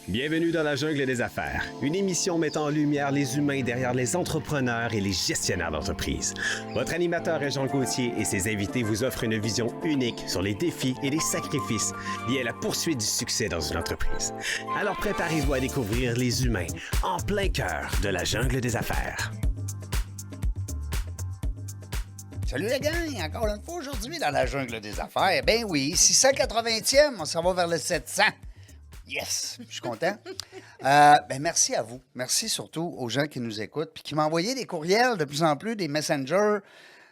Bienvenue dans la jungle des affaires, une émission mettant en lumière les humains derrière les entrepreneurs et les gestionnaires d'entreprise. Votre animateur est Jean Gauthier et ses invités vous offrent une vision unique sur les défis et les sacrifices liés à la poursuite du succès dans une entreprise. Alors préparez-vous à découvrir les humains en plein cœur de la jungle des affaires. Salut la gang, encore une fois aujourd'hui dans la jungle des affaires. Ben oui, 680e, on s'en va vers le 700. Yes, je suis content. Merci à vous. Merci surtout aux gens qui nous écoutent puis qui m'envoyaient des courriels de plus en plus, des messengers,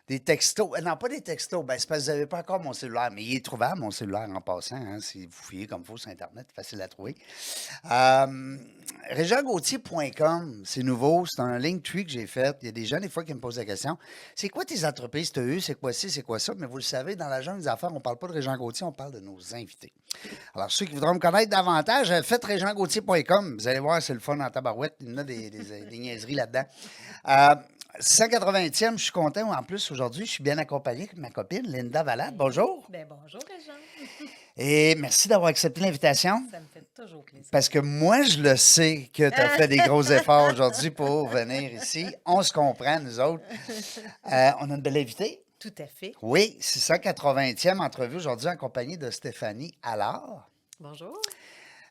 des textos. Non, pas des textos. C'est parce que vous n'avez pas encore mon cellulaire, mais il est trouvable, mon cellulaire, en passant. Hein, si vous fouillez comme il faut sur Internet, facile à trouver. Réjeangauthier.com, c'est nouveau. C'est un Linktree que j'ai fait. Il y a des gens, des fois, qui me posent la question. C'est quoi tes entreprises que tu as eues? C'est quoi ci, c'est quoi ça? Mais vous le savez, dans la jungle des affaires, on ne parle pas de Régent Gauthier, on parle de nos invités. Alors, ceux qui voudront me connaître davantage, faites réjeangauthier.com. Vous allez voir, c'est le fun en tabarouette. Il y en a des niaiseries là-dedans. 180e, je suis content. En plus, aujourd'hui, je suis bien accompagné avec ma copine, Linda Valade. Bonjour. Bonjour, Régent. Et merci d'avoir accepté l'invitation. Ça me fait toujours plaisir. Parce que moi, je le sais que tu as fait des gros efforts aujourd'hui pour venir ici. On se comprend, nous autres. On a une belle invitée. Tout à fait. Oui, 680e entrevue aujourd'hui en compagnie de Stéphanie Allard. Bonjour.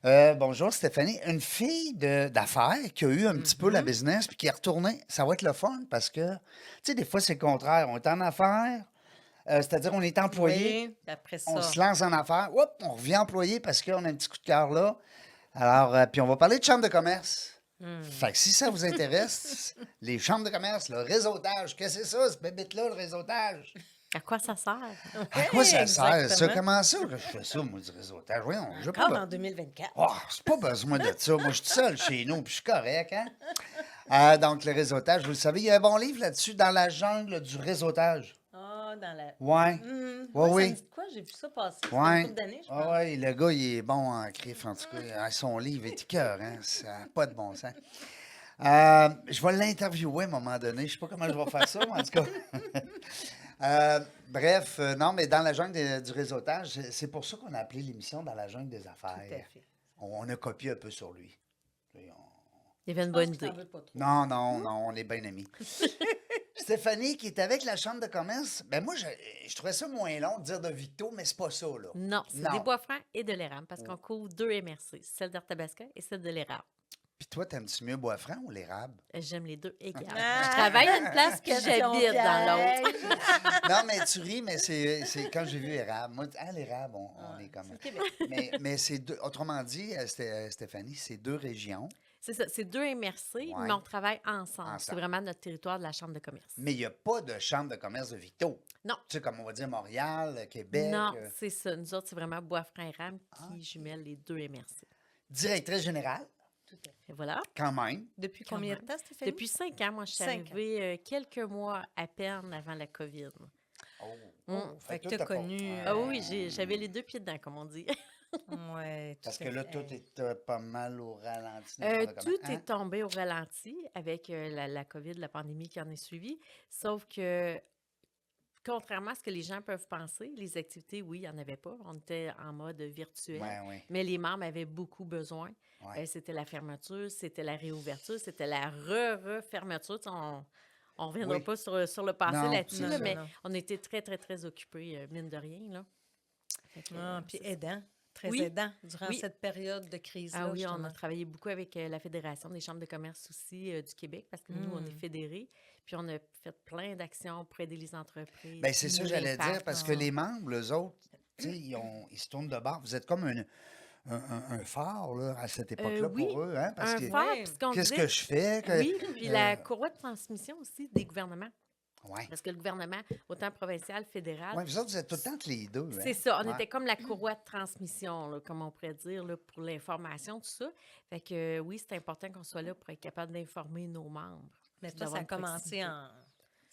Bonjour Stéphanie, une fille d'affaires qui a eu un petit peu la business puis qui est retournée. Ça va être le fun parce que, tu sais, des fois c'est le contraire. On est en affaires, c'est-à-dire on est employé, Oui, après ça. on se lance en affaires, on revient employé parce qu'on a un petit coup de cœur là. Alors, puis on va parler de chambre de commerce. Fait que si ça vous intéresse, les chambres de commerce, le réseautage, qu'est-ce que c'est ça, ce bébête-là, le réseautage? À quoi ça sert? À quoi ça sert, ça? exactement. Comment ça que je fais ça, moi, du réseautage? Voyons, je veux pas... Encore en 2024. Oh, c'est pas besoin de ça. Moi, je suis tout seul chez nous, puis je suis correct, hein? Donc, le réseautage, vous le savez, il y a un bon livre là-dessus, Dans la jungle du réseautage. Ah, dans la... Ouais. Ouais, oui. Ça me dit quoi? J'ai vu ça passer. Ça fait Ouais. une couple d'années, je pense. Ouais, le gars, il est bon en crif, en tout cas. Son livre est cœur, hein? Ça n'a pas de bon sens. Je vais l'interviewer à un moment donné. Je sais pas comment je vais faire ça, mais en tout cas. Non, mais dans la jungle du réseautage, c'est pour ça qu'on a appelé l'émission Dans la jungle des affaires. Tout à fait. On a copié un peu sur lui. Puis Il y avait une Je bonne pense que idée. t'en veux pas trop. Non, on est bien amis. Stéphanie, qui est avec la chambre de commerce, moi, je trouvais ça moins long de dire de Victo, mais c'est pas ça, là. Non, c'est des bois francs et de l'érable parce qu'on couvre deux MRC, celle d'Arthabasca et celle de l'érable. Puis toi, t'aimes-tu mieux Bois-Franc ou l'érable? J'aime les deux également. Ah! Je travaille à une place puis Question j'habite dans l'autre. piège. Non, mais tu ris, mais c'est quand j'ai vu érable. Moi, l'érable, on est comme... C'est le Québec. Mais c'est deux... Autrement dit, Stéphanie, c'est deux régions, C'est ça, c'est deux MRC, Ouais. mais on travaille ensemble. Ensemble. C'est vraiment notre territoire de la Chambre de commerce. mais il n'y a pas de chambre de commerce de Victo. Non. Tu sais, comme on va dire Montréal, Québec. Non, c'est ça. Nous autres, c'est vraiment bois francs et érable qui Ok. jumellent les deux MRC. Directrice générale, Tout à fait. Et voilà. quand même. Depuis Quand combien même. de temps, Stéphanie? Depuis 5 ans, moi, je suis 5 ans. arrivée quelques mois à peine avant la COVID. Fait que toi, t'as pas- connu... Ah oui, j'avais les deux pieds dedans, comme on dit. Ouais, tout Parce à que là, fait. tout est pas mal au ralenti. n'importe comment. Tout est tombé au ralenti avec la COVID, la pandémie qui en est suivie. Sauf que, contrairement à ce que les gens peuvent penser, les activités, oui, il n'y en avait pas. On était en mode virtuel. Ouais. Mais les membres avaient beaucoup besoin. Ouais. C'était la fermeture, c'était la réouverture, c'était la refermeture. Tu sais, on ne reviendra Oui. pas sur le passé Non, là-dessus, c'est là, ça. mais Non. on était très, très, très occupés, mine de rien. Là. Fait que, Puis c'est ça. aidant, très Oui. aidant durant Oui. cette période de crise-là. Ah oui, on justement. a travaillé beaucoup avec la Fédération des chambres de commerce aussi du Québec parce que nous, on est fédérés. Puis on a fait plein d'actions pour aider les entreprises. Bien, c'est ça que j'allais dire, l'impact. parce que les membres, eux autres, tu sais, ils se tournent de bord. Vous êtes comme un phare, là, à cette époque-là, Oui, pour eux, hein? Parce Un que phare, Ouais. puis ce qu'on qu'est-ce disait- que je fais? Oui, puis la courroie de transmission aussi des gouvernements. Ouais. Parce que le gouvernement, autant provincial, fédéral, Ouais, vous autres, vous êtes tout le temps entre les deux. c'est hein? ça. On Ouais. était comme la courroie de transmission, là, comme on pourrait dire, là, pour l'information, tout ça. Fait que oui, c'est important qu'on soit là pour être capable d'informer nos membres. Mais puis toi, ça d'avoir a une commencé proximité. en...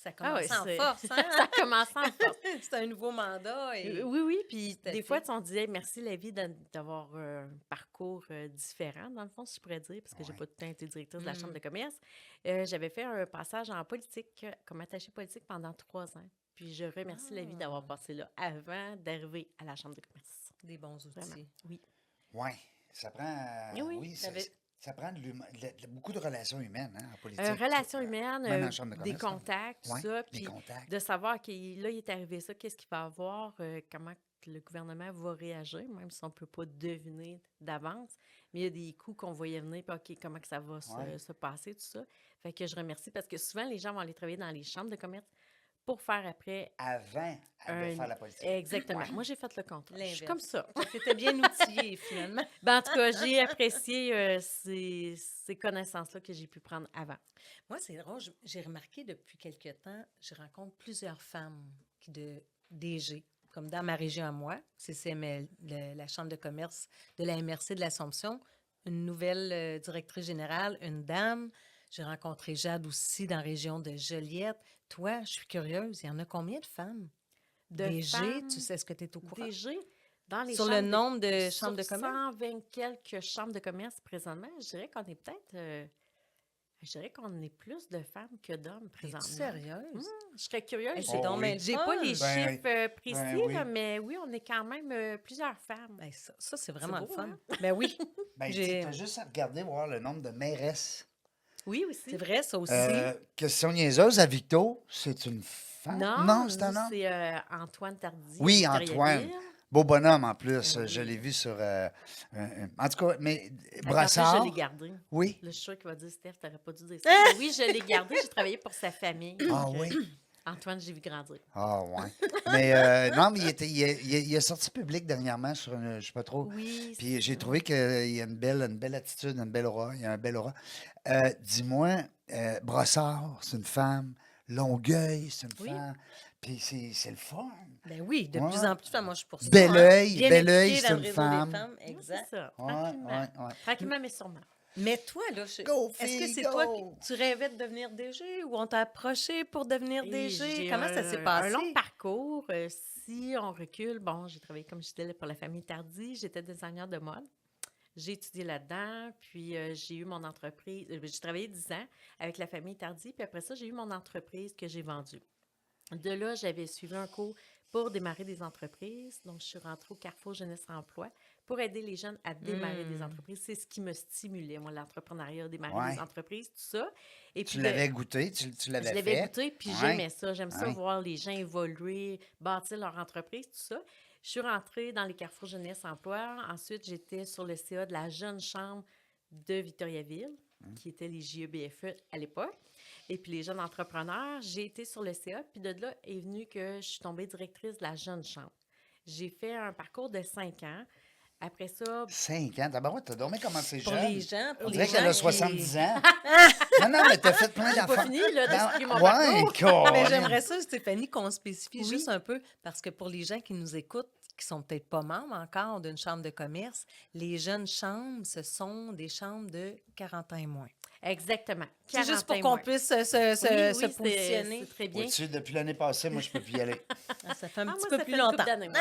Ça a Ah oui, commencé en c'est- force, Ça hein? a commencé en force. C'est un nouveau mandat. Et... Oui, puis Tout à des fait. fois, on disait merci la vie d'avoir un parcours différent, dans le fond, si je pourrais dire, parce que j'ai Ouais. pas tout le temps été directrice de la Chambre de commerce. J'avais fait un passage en politique, comme attachée politique pendant 3 ans. Puis je remercie la vie d'avoir passé là avant d'arriver à la Chambre de commerce. Des bons outils. Vraiment, oui. Oui. Ça prend, Oui, ça prend beaucoup de relations humaines hein, en politique. relations humaines, Même en chambre de des commerce, contacts, tout ouais, ça, des puis contacts. de savoir que là, il est arrivé ça, qu'est-ce qu'il va avoir, comment que le gouvernement va réagir, même si on ne peut pas deviner d'avance. Mais il y a des coups qu'on voyait venir, puis OK, comment que ça va Ouais. se passer, tout ça. Fait que je remercie parce que souvent, les gens vont aller travailler dans les chambres de commerce pour faire après Avant de faire la politique. Exactement. Ouais. Moi, j'ai fait le contraire. Je suis L'inverse. comme ça. C'était bien outillé, finalement. Ben, en tout cas, j'ai apprécié ces connaissances-là que j'ai pu prendre avant. Moi, c'est drôle, j'ai remarqué depuis quelque temps, je rencontre plusieurs femmes de DG, comme dans ma région à moi, CCML, la Chambre de commerce de la MRC de l'Assomption, une nouvelle directrice générale, une dame. J'ai rencontré Jade aussi dans la région de Joliette. Toi, je suis curieuse, il y en a combien de femmes? De DG, femmes, tu sais, est-ce que tu es au courant? DG, dans les Sur le chambres nombre de sur chambres de commerce? 120 quelques chambres de commerce présentement, je dirais qu'on est peut-être... je dirais qu'on est plus de femmes que d'hommes T'es présentement. sérieuse? Je serais curieuse. Hey, c'est Oh donc oui. bien le J'ai fun. pas les Ben, chiffres précis, ben oui. là, mais oui, on est quand même plusieurs femmes. Hey, ça, c'est vraiment beau, le fun. hein? Ben oui. Ben, J'ai- tu as juste à regarder, voir le nombre de mairesses. Oui, aussi. C'est vrai, ça aussi. Question niaiseuse, à Victo, c'est une femme? Non, c'est un homme. c'est Antoine Tardy. Oui, Victoriaville. Antoine. Beau bonhomme en plus. Oui. Je l'ai vu sur. En tout cas, mais Attends, Brassard. je l'ai gardé. Oui. Là, je suis sûre qu'il va dire, Steph, t'aurais pas dû dire ça. Mais oui, je l'ai gardé. J'ai travaillé pour sa famille. Ah Donc, oui. Antoine, j'ai vu grandir. Ah ouais. Mais non, mais il est sorti public dernièrement sur une. Je sais pas trop. Oui. Puis j'ai trouvé qu'il y a une belle attitude, une belle aura. Il y a un bel aura. Dis-moi, Brossard, c'est une femme. Longueuil, c'est une Oui. femme. Puis c'est le fun. Ben oui, de Ouais. plus en plus, moi, je suis pour ça. Belleuil, Bien Belleuil, impliquée c'est dans le une réseau femme. des femmes, Oui, c'est exact. ça. Ouais, Tranquillement. ouais. Tranquillement, mais sûrement. Mais toi, là, Go, est-ce que fille, c'est go! toi qui tu rêvais de devenir DG ou on t'a approché pour devenir Et DG? j'ai Comment ça s'est un passé? long parcours. Si on recule, bon, j'ai travaillé, comme je disais, pour la famille Tardy. J'étais designer de mode. J'ai étudié là-dedans, puis j'ai eu mon entreprise. J'ai travaillé 10 ans avec la famille Tardy, puis après ça, j'ai eu mon entreprise que j'ai vendue. De là, j'avais suivi un cours pour démarrer des entreprises. Donc, je suis rentrée au Carrefour Jeunesse Emploi pour aider les jeunes à démarrer des entreprises. C'est ce qui me stimulait, moi, l'entrepreneuriat, démarrer des entreprises, tout ça. Et Tu puis, l'avais goûté, tu je l'avais l'avais fait. goûté, puis Ouais. j'aimais ça. J'aime ça Ouais. voir les gens évoluer, bâtir leur entreprise, tout ça. Je suis rentrée dans les Carrefour Jeunesse Emploi. Ensuite, j'étais sur le CA de la Jeune Chambre de Victoriaville, qui était les JEBFE à l'époque. Et puis les jeunes entrepreneurs, j'ai été sur le CA, puis de là est venu que je suis tombée directrice de la Jeune Chambre. J'ai fait un parcours de 5 ans. Après ça, 5 ans. D'abord, t'as dormi comment c'est Pour jeune. les gens, On pour dirait les qu'elle gens a qui- 70 ans. Non, mais t'as fait plein j'ai d'affaires. pas fini là, d'expliquer mon Ouais, parcours. Mais Colin. j'aimerais ça, Stéphanie, qu'on spécifie Oui. juste un peu, parce que pour les gens qui nous écoutent, qui sont peut-être pas membres encore d'une chambre de commerce, les jeunes chambres, ce sont des chambres de 40 ans et moins. Exactement. C'est juste 40 pour ans et qu'on moins. puisse se Oui, oui, positionner. c'est très bien. Vois-tu, depuis l'année passée, moi, je peux plus y aller. Ah, ça fait un Ah, petit moi, peu ça plus fait une couple longtemps. d'années, moi.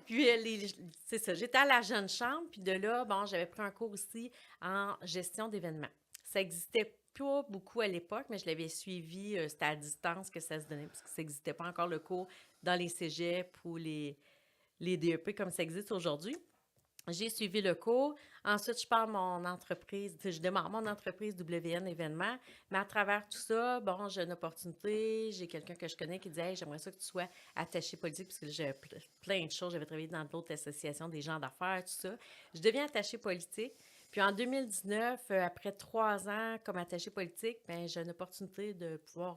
Puis, c'est ça, j'étais à la Jeune Chambre, puis de là, bon, j'avais pris un cours aussi en gestion d'événements. Ça n'existait pas beaucoup à l'époque, mais je l'avais suivi, c'était à distance que ça se donnait, parce que ça n'existait pas encore le cours dans les cégeps ou les DEP comme ça existe aujourd'hui. J'ai suivi le cours. Ensuite, je pars mon entreprise, je démarre mon entreprise WN événements. Mais à travers tout ça, bon, j'ai une opportunité. J'ai quelqu'un que je connais qui dit hey, j'aimerais ça que tu sois attaché politique, parce que là, j'avais plein de choses. J'avais travaillé dans d'autres associations, des gens d'affaires, tout ça. Je deviens attachée politique. Puis en 2019, après 3 ans comme attachée politique, ben, j'ai une opportunité de pouvoir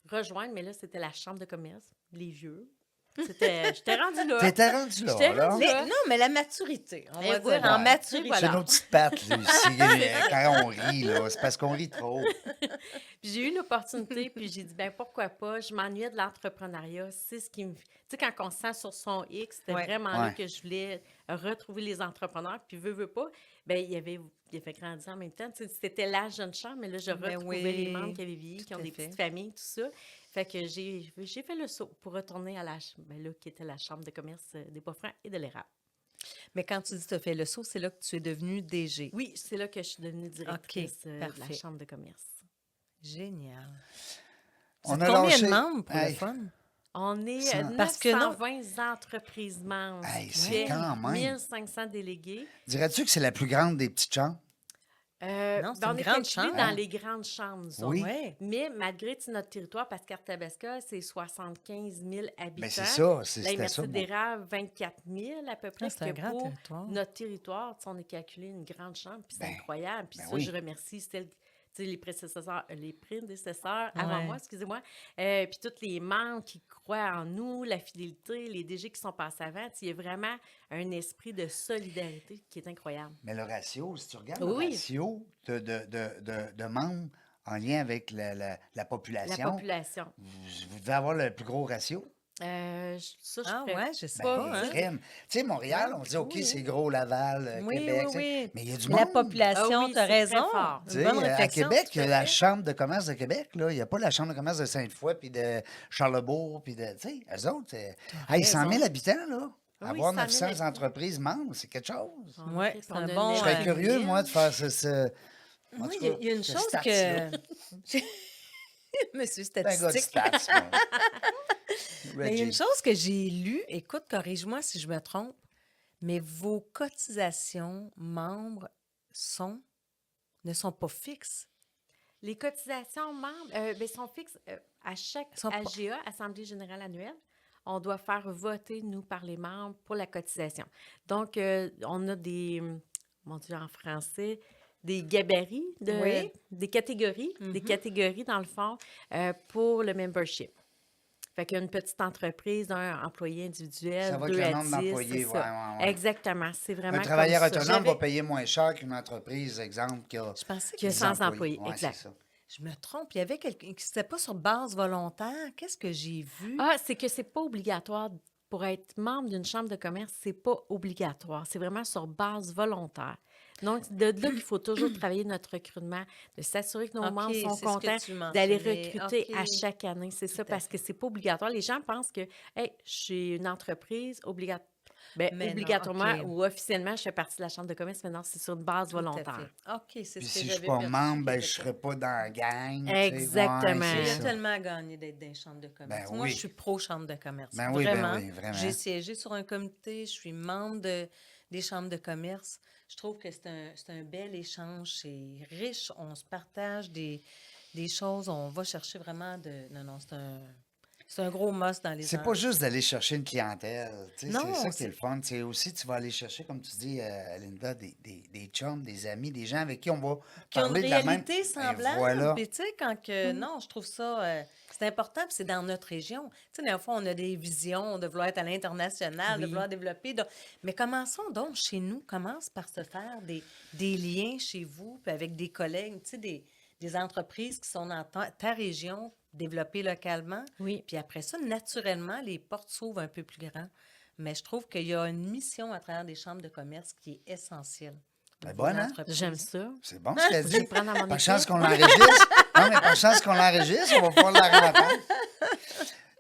rejoindre, mais là, c'était la Chambre de commerce, les vieux. J'étais rendue là. T'étais rendu là, J'étais là. rendue Mais, non, mais la maturité, on Eh va oui, dire, en ouais. maturité. Voilà. C'est nos petites pattes, là, ici, quand on rit, là. C'est parce qu'on rit trop. Puis j'ai eu une opportunité, puis j'ai dit, ben pourquoi pas, je m'ennuyais de l'entrepreneuriat, c'est ce qui me... Tu sais, quand on se sent sur son X, c'était Ouais. vraiment là Ouais. que je voulais retrouver les entrepreneurs, puis veux pas, ben il avait grandi en même temps, tu sais, c'était la Jeune Chambre, mais là, je Ben retrouvais oui, les membres qui avaient vieilli, tout qui ont à des fait. petites familles, tout ça. Fait que j'ai fait le saut pour retourner à qui était la Chambre de commerce des Bas-Francs et de l'Érable. Mais quand tu dis que tu as fait le saut, c'est là que tu es devenue DG. Oui, c'est là que je suis devenue directrice de la parfait. Chambre de commerce. Génial. On On a combien lâché- de membres pour Hey. le fun? On est Parce que non. 920 entreprises membres, Hey, ce c'est qui fait quand même. 1500 délégués. Dirais-tu que c'est la plus grande des petites chambres? Non, c'est Ben, une on est grande calculé chambre. dans les grandes chambres, nous Oui. autres. Ouais. Mais malgré notre territoire, parce qu'Arthabasca, c'est 75 000 habitants. Ben, c'est ça, La c'était MRC ça. d'Érable, 24 000 à peu près. C'est un que grand pour territoire. notre territoire, tu sais, on est calculé une grande chambre, puis c'est Ben, incroyable. Puis ben ça, oui. je remercie tu sais, les prédécesseurs avant Ouais. moi, excusez-moi, puis tous les membres qui croient en nous, la fidélité, les DG qui sont passés avant. Tu sais, il y a vraiment un esprit de solidarité qui est incroyable. Mais le ratio, si tu regardes Oui. le ratio de membres en lien avec la population, La population. vous devez avoir le plus gros ratio. Ça, je Ah pourrais ouais, je sais pas pas. vous Hein? dire. Crème. Tu sais, Montréal, on dit, OK, oui. c'est gros, Laval, Oui, Québec. oui, tu sais. oui. Mais il y a du La monde. population, Ah oui, tu as c'est très raison. fort. Tu Une sais, bonne à réflexion. Québec, tout il y a à la fait. Chambre de commerce de Québec. Là. Il n'y a pas la Chambre de commerce de Sainte-Foy, puis de Charlebourg, puis de. Tu sais, eux autres, hey, 100 000 raison. habitants, là. Oui, Avoir 100 000 900 habitants. entreprises membres, c'est quelque chose. En Ouais, effet, c'est puis un on a bon, une Je serais Ouais. curieux, ville. moi, de faire en Moi, tout il y a- cas, il y a une ce chose stats-là. que. Monsieur C'est un gars de statistique. stats, moi. Mais il y a une Reggie. chose que j'ai lue, écoute, corrige-moi si je me trompe, mais vos cotisations membres ne sont pas fixes. Les cotisations membres ben, sont fixes à chaque Elles sont pas- AGA, Assemblée générale annuelle. On doit faire voter, nous, par les membres, pour la cotisation. Donc, on a mon Dieu, en français, des gabarits, Oui. des catégories, dans le fond, pour le membership. Fait qu'il y a une petite entreprise, un employé individuel, Ça va avec 2 le à nombre 10, d'employés, c'est ça. ouais. Exactement, c'est vraiment Un travailleur comme ça. autonome va payer moins cher qu'une entreprise, exemple, qui a Je pensais Qui a que 100 employés, Ouais, exact. c'est ça. je me trompe. Il y avait quelqu'un qui n'était pas sur base volontaire. Qu'est-ce que j'ai vu? Ah, c'est que c'est pas obligatoire. Pour être membre d'une chambre de commerce, c'est pas obligatoire. C'est vraiment sur base volontaire. Donc, de là qu'il faut toujours travailler notre recrutement, de s'assurer que nos OK, membres sont c'est ce que contents tu d'aller mentionnais. recruter OK. à chaque année. C'est ça, à parce que c'est pas obligatoire. Les gens pensent que, hey, je suis une entreprise obligatoire. Ben, Mais non, obligatoirement OK. ou officiellement, je fais partie de la chambre de commerce. Maintenant, c'est sur une base Tout à volontaire. fait. OK, c'est Puis ce que si je j'avais suis pas perçu, membre, ben, qu'il je était serais pas dans la gang. tu sais. Exactement. Ouais, Il y c'est a ça. tellement gagné d'être dans les chambres de commerce. Ben Moi, oui. je suis pro-chambre de commerce. Ben oui, ben vraiment. oui, vraiment. J'ai siégé sur un comité, je suis membre des chambres de commerce. Je trouve que c'est un bel échange. C'est riche. On se partage des choses. On va chercher vraiment de. Non, non, c'est un gros must dans les C'est pas juste d'aller chercher une clientèle. tu sais, Non, c'est ça qui c'est- est le fun. C'est aussi, tu vas aller chercher, comme tu dis, Linda, des chums, des amis, des gens avec qui on va Qui ont une parler de la même... réalité Ben, semblable. voilà. Puis, tu sais, quand que. Non, je trouve ça. C'est important, puis c'est dans notre région. Tu sais, des fois, on a des visions de vouloir être à l'international, de Oui. vouloir développer. Mais commençons donc chez nous. Commence par se faire des liens chez vous, puis avec des collègues, tu sais, des entreprises qui sont dans ta région, développées localement. Oui. Puis après ça, naturellement, les portes s'ouvrent un peu plus grand. Mais je trouve qu'il y a une mission à travers des chambres de commerce qui est essentielle. au Ben niveau bonne, de hein? l'entreprise. J'aime ça. C'est bon ce qu'elle Je vais dit. le prendre dans mon Par équipe. chance qu'on l'enregistre. Non, mais par chance qu'on l'enregistre, on va pouvoir la raconter.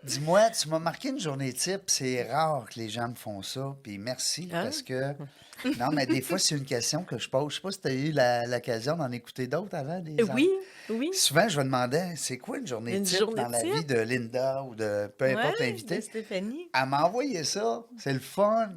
Dis-moi, tu m'as marqué une journée type. C'est rare que les gens me font ça. Puis merci, Hein? parce que... Non, mais des fois, c'est une question que je pose. Je sais pas si tu as eu l'occasion d'en écouter d'autres avant. Oui, oui. Souvent, je me demandais, c'est quoi une journée Une type journée dans la type? vie de Linda ou de peu importe Ouais, l'invité? de Stéphanie. Elle m'a envoyé ça. C'est le fun.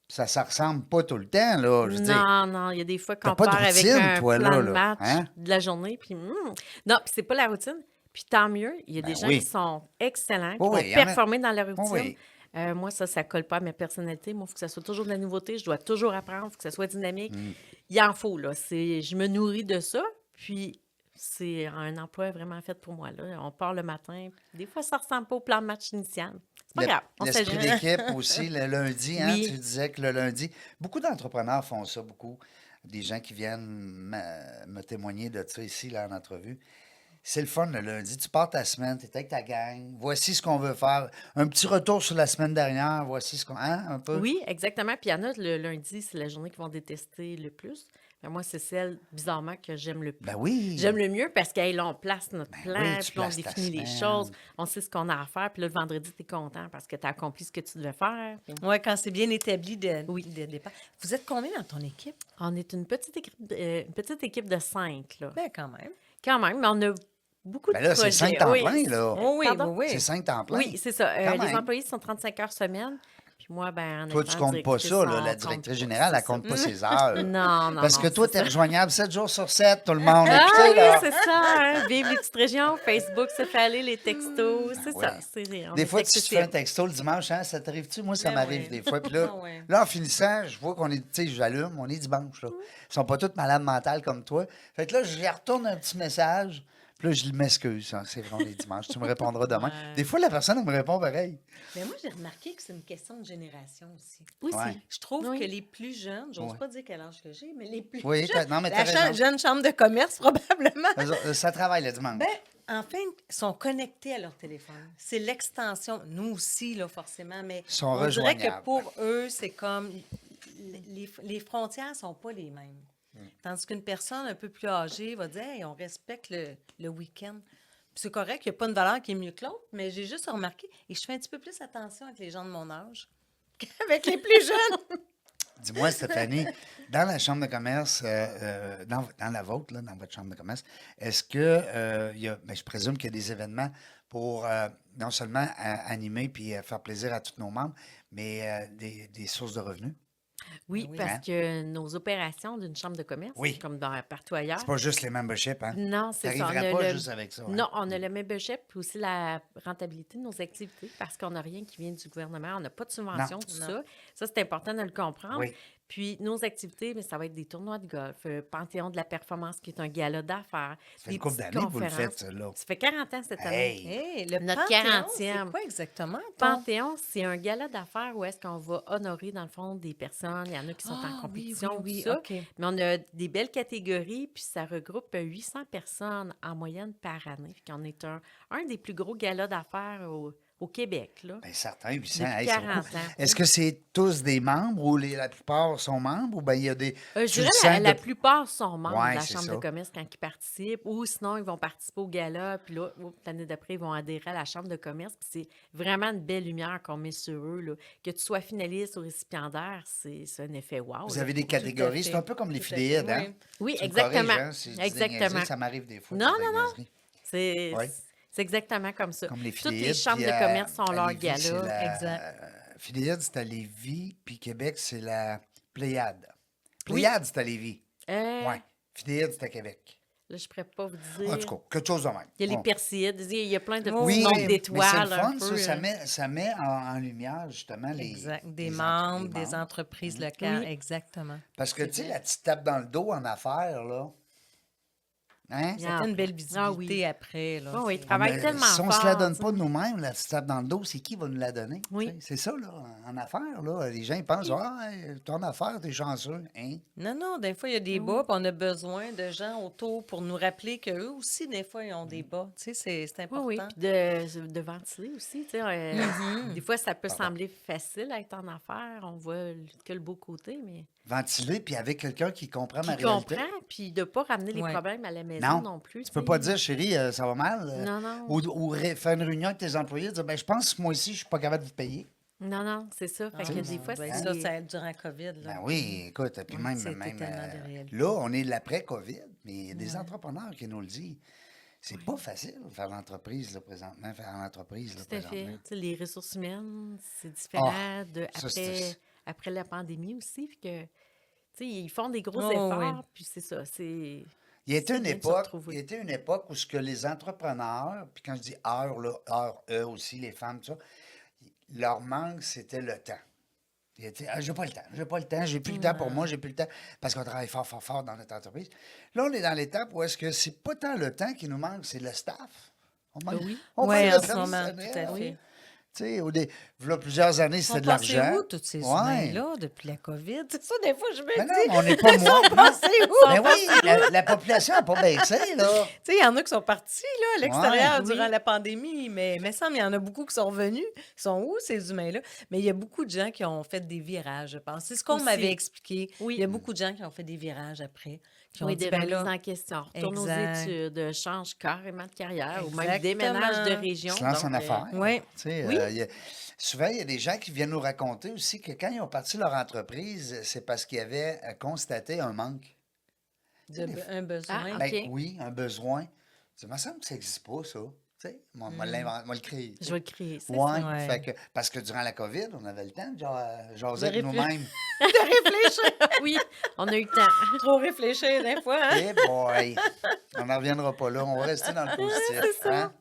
Ça ressemble pas tout le temps, là. Je veux dire, Non, non, il y a des fois t'as qu'on pas de part avec routine, un toi, plan là, de là, match hein? de la journée, puis non, puis c'est pas la routine. Puis tant mieux, il y a Ben des gens oui. qui sont excellents, qui Oui, vont oui, il y en a- performer dans leur Oui, routine. oui. Moi, ça colle pas à ma personnalité. Moi, il faut que ça soit toujours de la nouveauté. Je dois toujours apprendre, il faut que ça soit dynamique. Mm. Il en faut, là. Je me nourris de ça, puis c'est un emploi vraiment fait pour moi, là. On part le matin. Des fois, ça ressemble pas au plan de match initial. C'est pas Le- grave, on L'esprit s'ajuste. d'équipe aussi, le lundi, hein, Oui. tu disais que le lundi, beaucoup d'entrepreneurs font ça, beaucoup. Des gens qui viennent me témoigner de ça ici, là, en entrevue. C'est le fun le lundi. Tu pars ta semaine, tu es avec ta gang. Voici ce qu'on veut faire. Un petit retour sur la semaine dernière. Voici ce qu'on. Hein, un peu? Oui, exactement. Puis il y en a, le lundi, c'est la journée qu'ils vont détester le plus. Mais moi, c'est celle, bizarrement, que j'aime le plus. Ben oui. J'aime le mieux parce que là, on place notre Ben plan, oui, tu puis on places ta définit les semaine. choses, on sait ce qu'on a à faire. Puis là, le vendredi, tu es content parce que tu as accompli ce que tu devais faire. Puis Oui, quand c'est bien établi de Oui. départ. Vous êtes combien dans ton équipe? on est une petite équipe de 5, là. Ben, quand même. Quand même, mais on a beaucoup de Ben là, c'est projets. 5 temps Oui. plein, là. Oh oui, Pardon? oui, C'est oui. 5 temps plein. Oui, c'est ça. Quand Les même. employés sont 35 heures semaine. Puis moi, ben, en Toi, tu étant comptes pas directrice, ça, là. on La compte directrice pas, générale, c'est elle ça. compte pas ses heures. Non, non, Parce non, que toi, c'est t'es ça. rejoignable 7 jours sur 7, tout le monde. Ah Tu sais, oui, là. c'est ça, hein. Vive les petites régions, Facebook se fait aller, les textos, c'est oui. ça. On Des est fois, tu te fais un accessible. texto le dimanche, hein, ça t'arrive-tu? Moi, ça Ben m'arrive oui. des fois. Puis Ah ouais. là, en finissant, je vois qu'on est, tu sais, j'allume, on est dimanche, là. Ils sont pas tous malades mentales comme toi. Fait que là, je lui retourne un petit message. Puis là, je m'excuse, hein, c'est vrai, on est dimanche, tu me répondras demain. Ouais. Des fois, la personne, elle me répond pareil. Mais moi, j'ai remarqué que c'est une question de génération aussi. Oui, Ouais. si. Je trouve Oui. que les plus jeunes, j'ose Ouais. pas dire quel âge que j'ai, mais les plus Oui, jeunes, non, mais la t'as raison. jeune chambre de commerce, probablement, Eux autres, ça travaille le dimanche. ben, enfin, sont connectés à leur téléphone. C'est l'extension. Nous aussi, là, forcément, mais Ils sont on dirait que rejoignables. pour eux, c'est comme... Les frontières sont pas les mêmes. Tandis qu'une personne un peu plus âgée va dire hey, on respecte le week-end. Puis c'est correct, il n'y a pas une valeur qui est mieux que l'autre, mais j'ai juste remarqué, et je fais un petit peu plus attention avec les gens de mon âge qu'avec les plus jeunes. Dis-moi, Stéphanie, dans la chambre de commerce, dans la vôtre, là, dans votre chambre de commerce, est-ce que je présume qu'il y a des événements pour non seulement animer puis faire plaisir à tous nos membres, mais des sources de revenus? Oui, Oui. parce Hein? que nos opérations d'une chambre de commerce, Oui. comme partout ailleurs, C'est pas juste les memberships, hein? non, c'est ça. T'arriverais On a pas le- juste avec ça. hein? Non, on a le membership puis aussi la rentabilité de nos activités parce qu'on n'a rien qui vient du gouvernement. On n'a pas de subvention, tout Non. ça. Ça, c'est important de le comprendre. Oui. Puis nos activités, mais ça va être des tournois de golf, Panthéon de la performance, qui est un gala d'affaires. Ça fait des une couple petites d'années que vous le conférences. faites, ça, là. Ça fait 40 ans cette année. Hey! Hey, le Notre Panthéon, 40e. c'est quoi exactement? Panthéon, c'est un gala d'affaires où est-ce qu'on va honorer, dans le fond, des personnes. Il y en a qui sont en compétition, oui, tout ça. OK. Mais on a des belles catégories, puis ça regroupe 800 personnes en moyenne par année. Puis on est un des plus gros galas d'affaires au Québec, là. Bien, certains, 800. Depuis hey, c'est 40 beaucoup. ans. Est-ce que c'est tous des membres ou la plupart sont membres ou bien il y a des. Je tu le dirais sens la de- plupart sont membres Ouais, de la c'est Chambre ça. de commerce quand ils participent, ou sinon, ils vont participer au gala, puis là, l'année d'après, ils vont adhérer à la Chambre de commerce. Puis c'est vraiment une belle lumière qu'on met sur eux. Là. Que tu sois finaliste ou récipiendaire, c'est un effet wow. Vous là. avez des catégories. fait. C'est un peu comme les Tout à fidéides, fait, hein? oui. Oui, Tu me exactement. corriges, hein, si je dis des Exactement. niaiseries, ça m'arrive des fois. de Non, dire des non, non. niaiseries. C'est Ouais. c'est exactement comme ça. Comme les Toutes fidéides. les chambres puis de commerce ont à leur Lévis, c'est gala. la- exact. Fidéides, c'est à Lévis, puis Québec, c'est la Pléiade. Oui. Pléiade, c'est à Lévis. Euh, Oui. Fidéides, c'est à Québec. Là, je ne pourrais pas vous dire. En tout cas, quelque chose de même. Il y a les Bon. Perséides, il y a plein de petits Oui, nombres mais c'est d'étoiles. le un fun, peu, ça met en lumière, justement, les... Exact. Des les membres, les des membres. entreprises locales, Oui. exactement. Parce que, C'est tu sais, vrai. la petite tape dans le dos en affaires, là... Hein? Ça fait une belle visibilité Ah oui. après. Là. Oui, oui, C'est- travaille Mais tellement si on ne fort. se la donne tu sais. pas de nous-mêmes, la petite tape dans le dos, c'est qui va nous la donner? Oui. Tu sais, c'est ça, là, en affaires, là. Les gens, ils pensent, ah, hey, ton affaire, t'es chanceux. Hein? Non, non, des fois, il y a des bas, puis on a besoin de gens autour pour nous rappeler qu'eux aussi, des fois, ils ont des bas. Tu sais, c'est Oui, important. oui. Puis de ventiler aussi. Tu sais, Des fois, ça peut sembler facile à être en affaires. On voit que le beau côté, mais Ventiler, puis avec quelqu'un qui comprend ma qui réalité. comprend, puis de ne pas ramener les Ouais. problèmes à la maison Non. non plus. Tu peux pas dire, chérie, ça va mal. Non, non. Ou faire une réunion avec tes employés, dire, ben, je pense que moi aussi, je suis pas capable de vous payer. Non, non, c'est ça. Fait Ah, que des non, fois, ben, c'est... ça, ça durant COVID. Là. Ben oui, écoute, puis Ouais, même, c'était même tellement de réalité. là, on est l'après-COVID, mais il y a des entrepreneurs qui nous le disent. C'est pas facile de faire l'entreprise, là, présentement, faire l'entreprise, là, Tout à fait. présentement. Tu sais, les ressources humaines, c'est différent de ça, c'est- après la pandémie aussi. Puis que, tu sais, ils font des gros Oh, efforts, oui. puis c'est ça. C'est... Il y a été c'est une bien de se époque, retrouver. il y a été une époque où ce que les entrepreneurs, puis quand je dis heures, là, heures, eux aussi, les femmes, tout ça, leur manque, c'était le temps. Il était, ah, j'ai pas le temps, j'ai plus le temps pour moi, j'ai plus le temps, parce qu'on travaille fort, fort, fort dans notre entreprise. Là, on est dans l'étape où est-ce que c'est pas tant le temps qui nous manque, c'est le staff. On manque, Oui. on Oui, manque en de ce moment, personnel. tout à fait. Tu sais, v'là plusieurs années, Ils c'était sont de passés l'argent. où, tous ces Ouais. humains-là, depuis la COVID? C'est ça, des fois, je me Mais dis. non, mais on n'est pas moins. passés où? Mais oui, la population n'a pas baissé, là. Tu sais, il y en a qui sont partis là, à l'extérieur Ouais. durant Oui. la pandémie, mais il me semble qu'il y en a beaucoup qui sont revenus. Ils sont où, ces humains-là? Mais il y a beaucoup de gens qui ont fait des virages, je pense. C'est ce qu'on Aussi. m'avait expliqué. Oui. Il y a beaucoup de gens qui ont fait des virages après. Qui ont Oui, dit, des ben remises là, en question. Retourne aux Exact. études, change carrément de carrière ou même Exactement. déménage de région. Se lance en donc, affaires. oui. Tu sais, Oui. souvent, il y a des gens qui viennent nous raconter aussi que quand ils ont parti leur entreprise, c'est parce qu'ils avaient constaté un manque. un besoin. Ah, Ben OK. oui, un besoin. Ça me semble que ça n'existe pas, ça. Tu sais, moi, moi, le créer. Je vais le créer, c'est Ouais, ça. Ouais. fait que, parce que durant la COVID, on avait le temps de jaser De avec nous-mêmes. De réfléchir. Oui, on a eu le temps. Trop réfléchir des fois, hein? Eh boy! On n'en reviendra pas là. On va rester dans le positif. ça. Hein?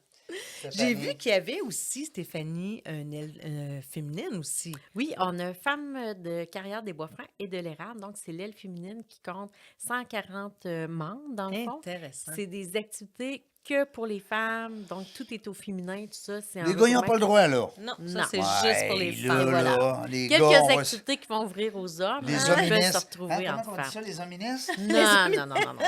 J'ai Stéphanie? vu qu'il y avait aussi, Stéphanie, une aile féminine aussi. Oui, on a Femmes de carrière des Bois-Francs et de l'Érable. Donc, c'est l'aile féminine qui compte 140 membres, dans le fond. Intéressant. C'est des activités que pour les femmes. Donc, tout est au féminin, tout ça. C'est un Les gars, ils n'ont pas le droit, là. Non, Non. ça, c'est juste pour les Ouais, femmes. là, Voilà. là, les Quelques gars, on va activités qui vont ouvrir aux hommes. Les Ils peuvent se hoministes. retrouver Hein, entre comment on dit ça, femmes. les hoministes? Non, non, non, non, non.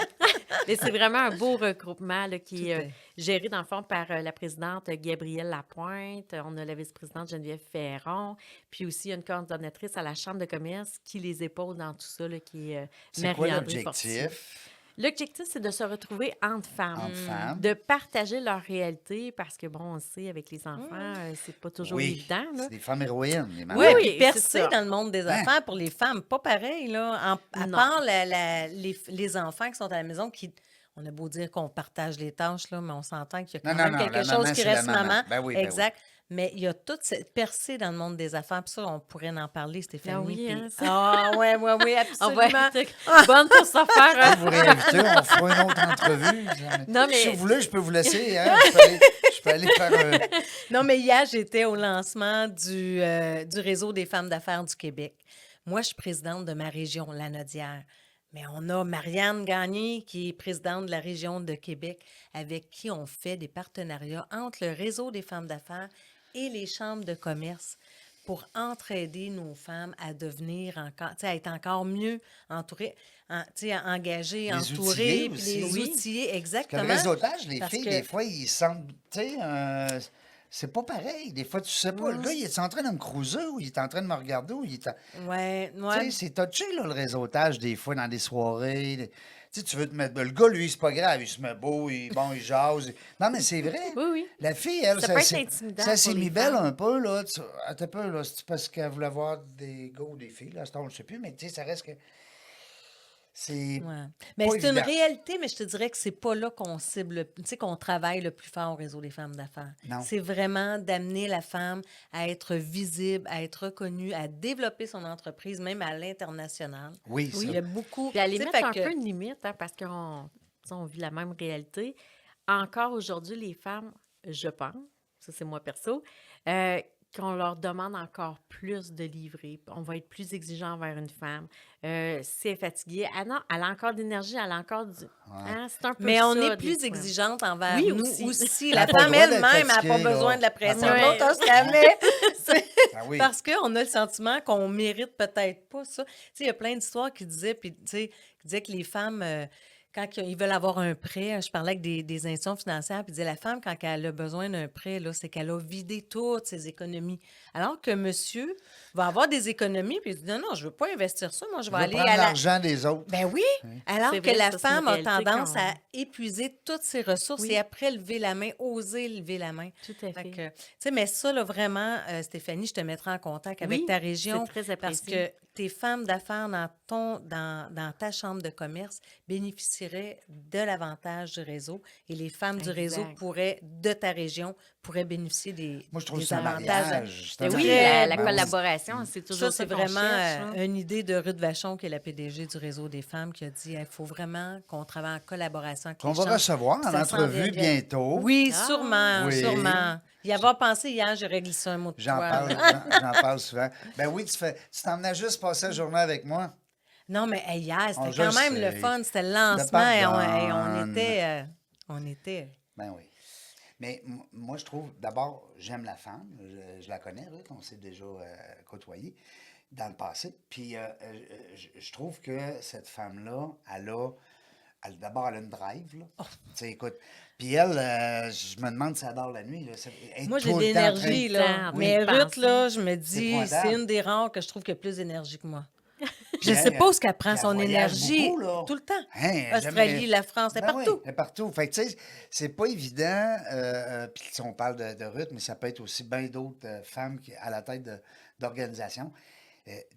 Mais c'est vraiment un beau regroupement là, qui est Tout géré, dans le fond, par la présidente Gabrielle Lapointe. On a la vice-présidente Geneviève Ferron. Puis aussi, il y a une coordonnatrice à la Chambre de commerce qui les épaule dans tout ça, là, qui est C'est quoi Marie-André Fortier. l'objectif L'objectif, c'est de se retrouver entre femmes. entre femmes? De partager leur réalité, parce que, bon, on sait, avec les enfants, c'est pas toujours Oui, évident. Là. c'est des femmes héroïnes, les mamans. Oui, Oui, puis c'est percer ça. dans le monde des Hein? affaires pour les femmes, pas pareil, là. À Non. part les enfants qui sont à la maison, on a beau dire qu'on partage les tâches, là, mais on s'entend qu'il y a Non, quand non, même non, quelque la chose maman, qui c'est la reste maman. maman. Ben oui, ben oui. Exact. Mais il y a toute cette percée dans le monde des affaires. Puis ça, on pourrait en parler, Stéphanie. Ah oui, puis- hein, ça- Ah, ouais, ouais, oui, On va absolument. être bonne pour se faire. Quand vous réinvitez, on fera une autre entrevue. Non, mais- Si vous voulez, je peux vous laisser. Hein? Je peux aller faire un... Non, mais hier, j'étais au lancement du Réseau des femmes d'affaires du Québec. Moi, je suis présidente de ma région, la Nodière. Mais on a Marianne Gagné, qui est présidente de la région de Québec, avec qui on fait des partenariats entre le Réseau des femmes d'affaires et les chambres de commerce pour entraider nos femmes à devenir encore, tu sais, à être encore mieux entourées, tu sais, engagées, Les entourées, outiller puis aussi. les Oui. outiller, Parce que exactement. le réseautage, les Parce filles, que- des fois, ils sentent... Tu sais, c'est pas pareil. Des fois, tu sais pas. Le gars, il est en train de me cruiser ou il est en train de me regarder ou il est... Ouais, Tu ouais. sais, c'est touché, là, le réseautage, des fois, dans des soirées. Tu sais, tu veux te mettre... Le gars, lui, c'est pas grave. Il se met beau, il jase. Non, mais c'est vrai. Oui, oui. La fille, elle, Ça peut être s'est- intimidant ça s'est pour les mis belle femmes. un peu, là. Attends un peu, là. C'est parce qu'elle voulait avoir des gars ou des filles, là. On ne sait plus, mais tu sais, ça reste que... C'est... Ouais. Mais pas c'est une évident. réalité, mais je te dirais que c'est pas là qu'on cible, tu sais, qu'on travaille le plus fort au réseau des femmes d'affaires. Non. C'est vraiment d'amener la femme à être visible, à être reconnue, à développer son entreprise, même à l'international. Oui, Il y ça. a beaucoup. Puis à les tu sais, mettre fait un que- peu une limite, hein, parce qu'on tu sais, on vit la même réalité. Encore aujourd'hui, les femmes, je pense, ça c'est moi perso, qu'on leur demande encore plus de livrer. On va être plus exigeant envers une femme. Si elle est fatiguée, ah non, elle a encore d'énergie, elle a encore du... Hein, c'est un peu Mais ça, on est des plus fois. exigeante envers Oui, nous aussi. aussi. Elle La a pas le femme droit d'être elle-même n'a pas fatiguée, besoin là. de la pression. Elle a pas- L'autre, on se la met. Ah oui. Parce qu'on a le sentiment qu'on mérite peut-être pas ça. Tu sais, il y a plein d'histoires qui disaient, puis tu sais, qui disaient que les femmes, quand ils veulent avoir un prêt, je parlais avec des institutions financières, puis ils disaient la femme, quand elle a besoin d'un prêt, là, c'est qu'elle a vidé toutes ses économies. Alors que monsieur va avoir des économies, puis il dit non, non, je veux pas investir ça, moi, je vais Je vais aller prendre à la. l'argent des autres. Ben oui, alors C'est que vrai, la ça, c'est une femme a réalité tendance qu'on- à épuiser toutes ses ressources Oui. et après lever la main, oser lever la main. Tout à Fait fait. que, tu sais, mais ça, là, vraiment, Stéphanie, je te mettrai en contact avec Oui, ta région. c'est très parce apprécié. que tes femmes d'affaires dans ta chambre de commerce bénéficieraient de l'avantage du réseau et les femmes du réseau Exact. pourraient, de ta région, pourraient bénéficier des, Moi, je trouve des que c'est un avantages. mariage. Mais un oui, mariage. la Ben oui. collaboration, c'est toujours Ça, c'est qu'on vraiment cherche, hein. une idée de Ruth Vachon, qui est la PDG du Réseau des femmes, qui a dit il faut vraiment qu'on travaille en collaboration avec Qu'on les va chambres. recevoir en Ça entrevue s'en vient bientôt. Oui, Ah. sûrement, Oui. sûrement. Y avoir pensé hier, j'ai réglé ça un mot de J'en toi. parle, j'en parle souvent. Ben oui, tu t'en venais juste passer la journée avec moi. Non, mais hey, hier, On c'était quand je même le sais. fun. C'était le lancement et pardonne. on était. Ben oui. Mais moi, je trouve, d'abord, j'aime la femme. Je la connais, Ruth, on s'est déjà côtoyé dans le passé. Puis je trouve que cette femme-là, d'abord, elle a une drive, là. Oh. Tu sais, écoute. Puis elle, je me demande si elle dort la nuit, là. Elle est Moi, j'ai tout de le temps en train l'énergie, de- là. Oui, Mais penser. Ruth, là, je me dis, pointable. c'est une des rares que je trouve qui a plus d'énergie que moi. Je Puis sais elle, pas où est-ce qu'elle prend puis elle son voyage énergie beaucoup, là. tout le temps. Hein, Australie, j'aimerais- la France, elle est Ben oui, partout. elle est partout. Fait que, tu sais, c'est pas évident. Puis, si on parle de Ruth, mais ça peut être aussi bien d'autres femmes à la tête d'organisations.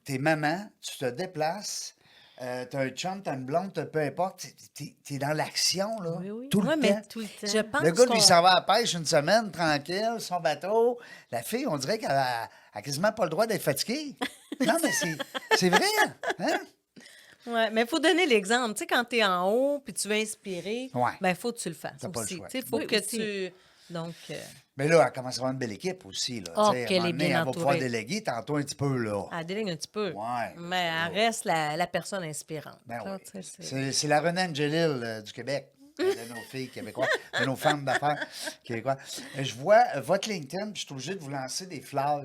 T'es maman, tu te déplaces, t'as un chum, t'as une blonde, peu importe, t'es dans l'action, là, Oui, oui. tout le Ouais, mais temps. Tout le temps. je pense Le gars, lui, qu'on- s'en va à la pêche une semaine, tranquille, son bateau. La fille, on dirait qu'elle a quasiment pas le droit d'être fatiguée. Non, mais c'est vrai, hein? Ouais, mais il faut donner l'exemple. Tu sais, quand tu es en haut puis tu veux inspirer, Ouais. ben il faut que tu le fasses T'as pas le aussi. choix. Tu sais, il faut Oui, que aussi. tu... Donc, Mais là, elle commence à avoir une belle équipe aussi, là. Oh, Tu sais, à un qu'elle moment est donné, bien elle va pouvoir entourée. déléguer tantôt un petit peu, là. elle délègue un petit peu. Ouais, Mais parce elle que reste la personne inspirante. Ben là, oui. tu sais, c'est- C'est la Renée Angelil du Québec, de nos filles québécoises, de nos femmes d'affaires québécoises. Je vois votre LinkedIn, puis je suis obligé de vous lancer des fleurs.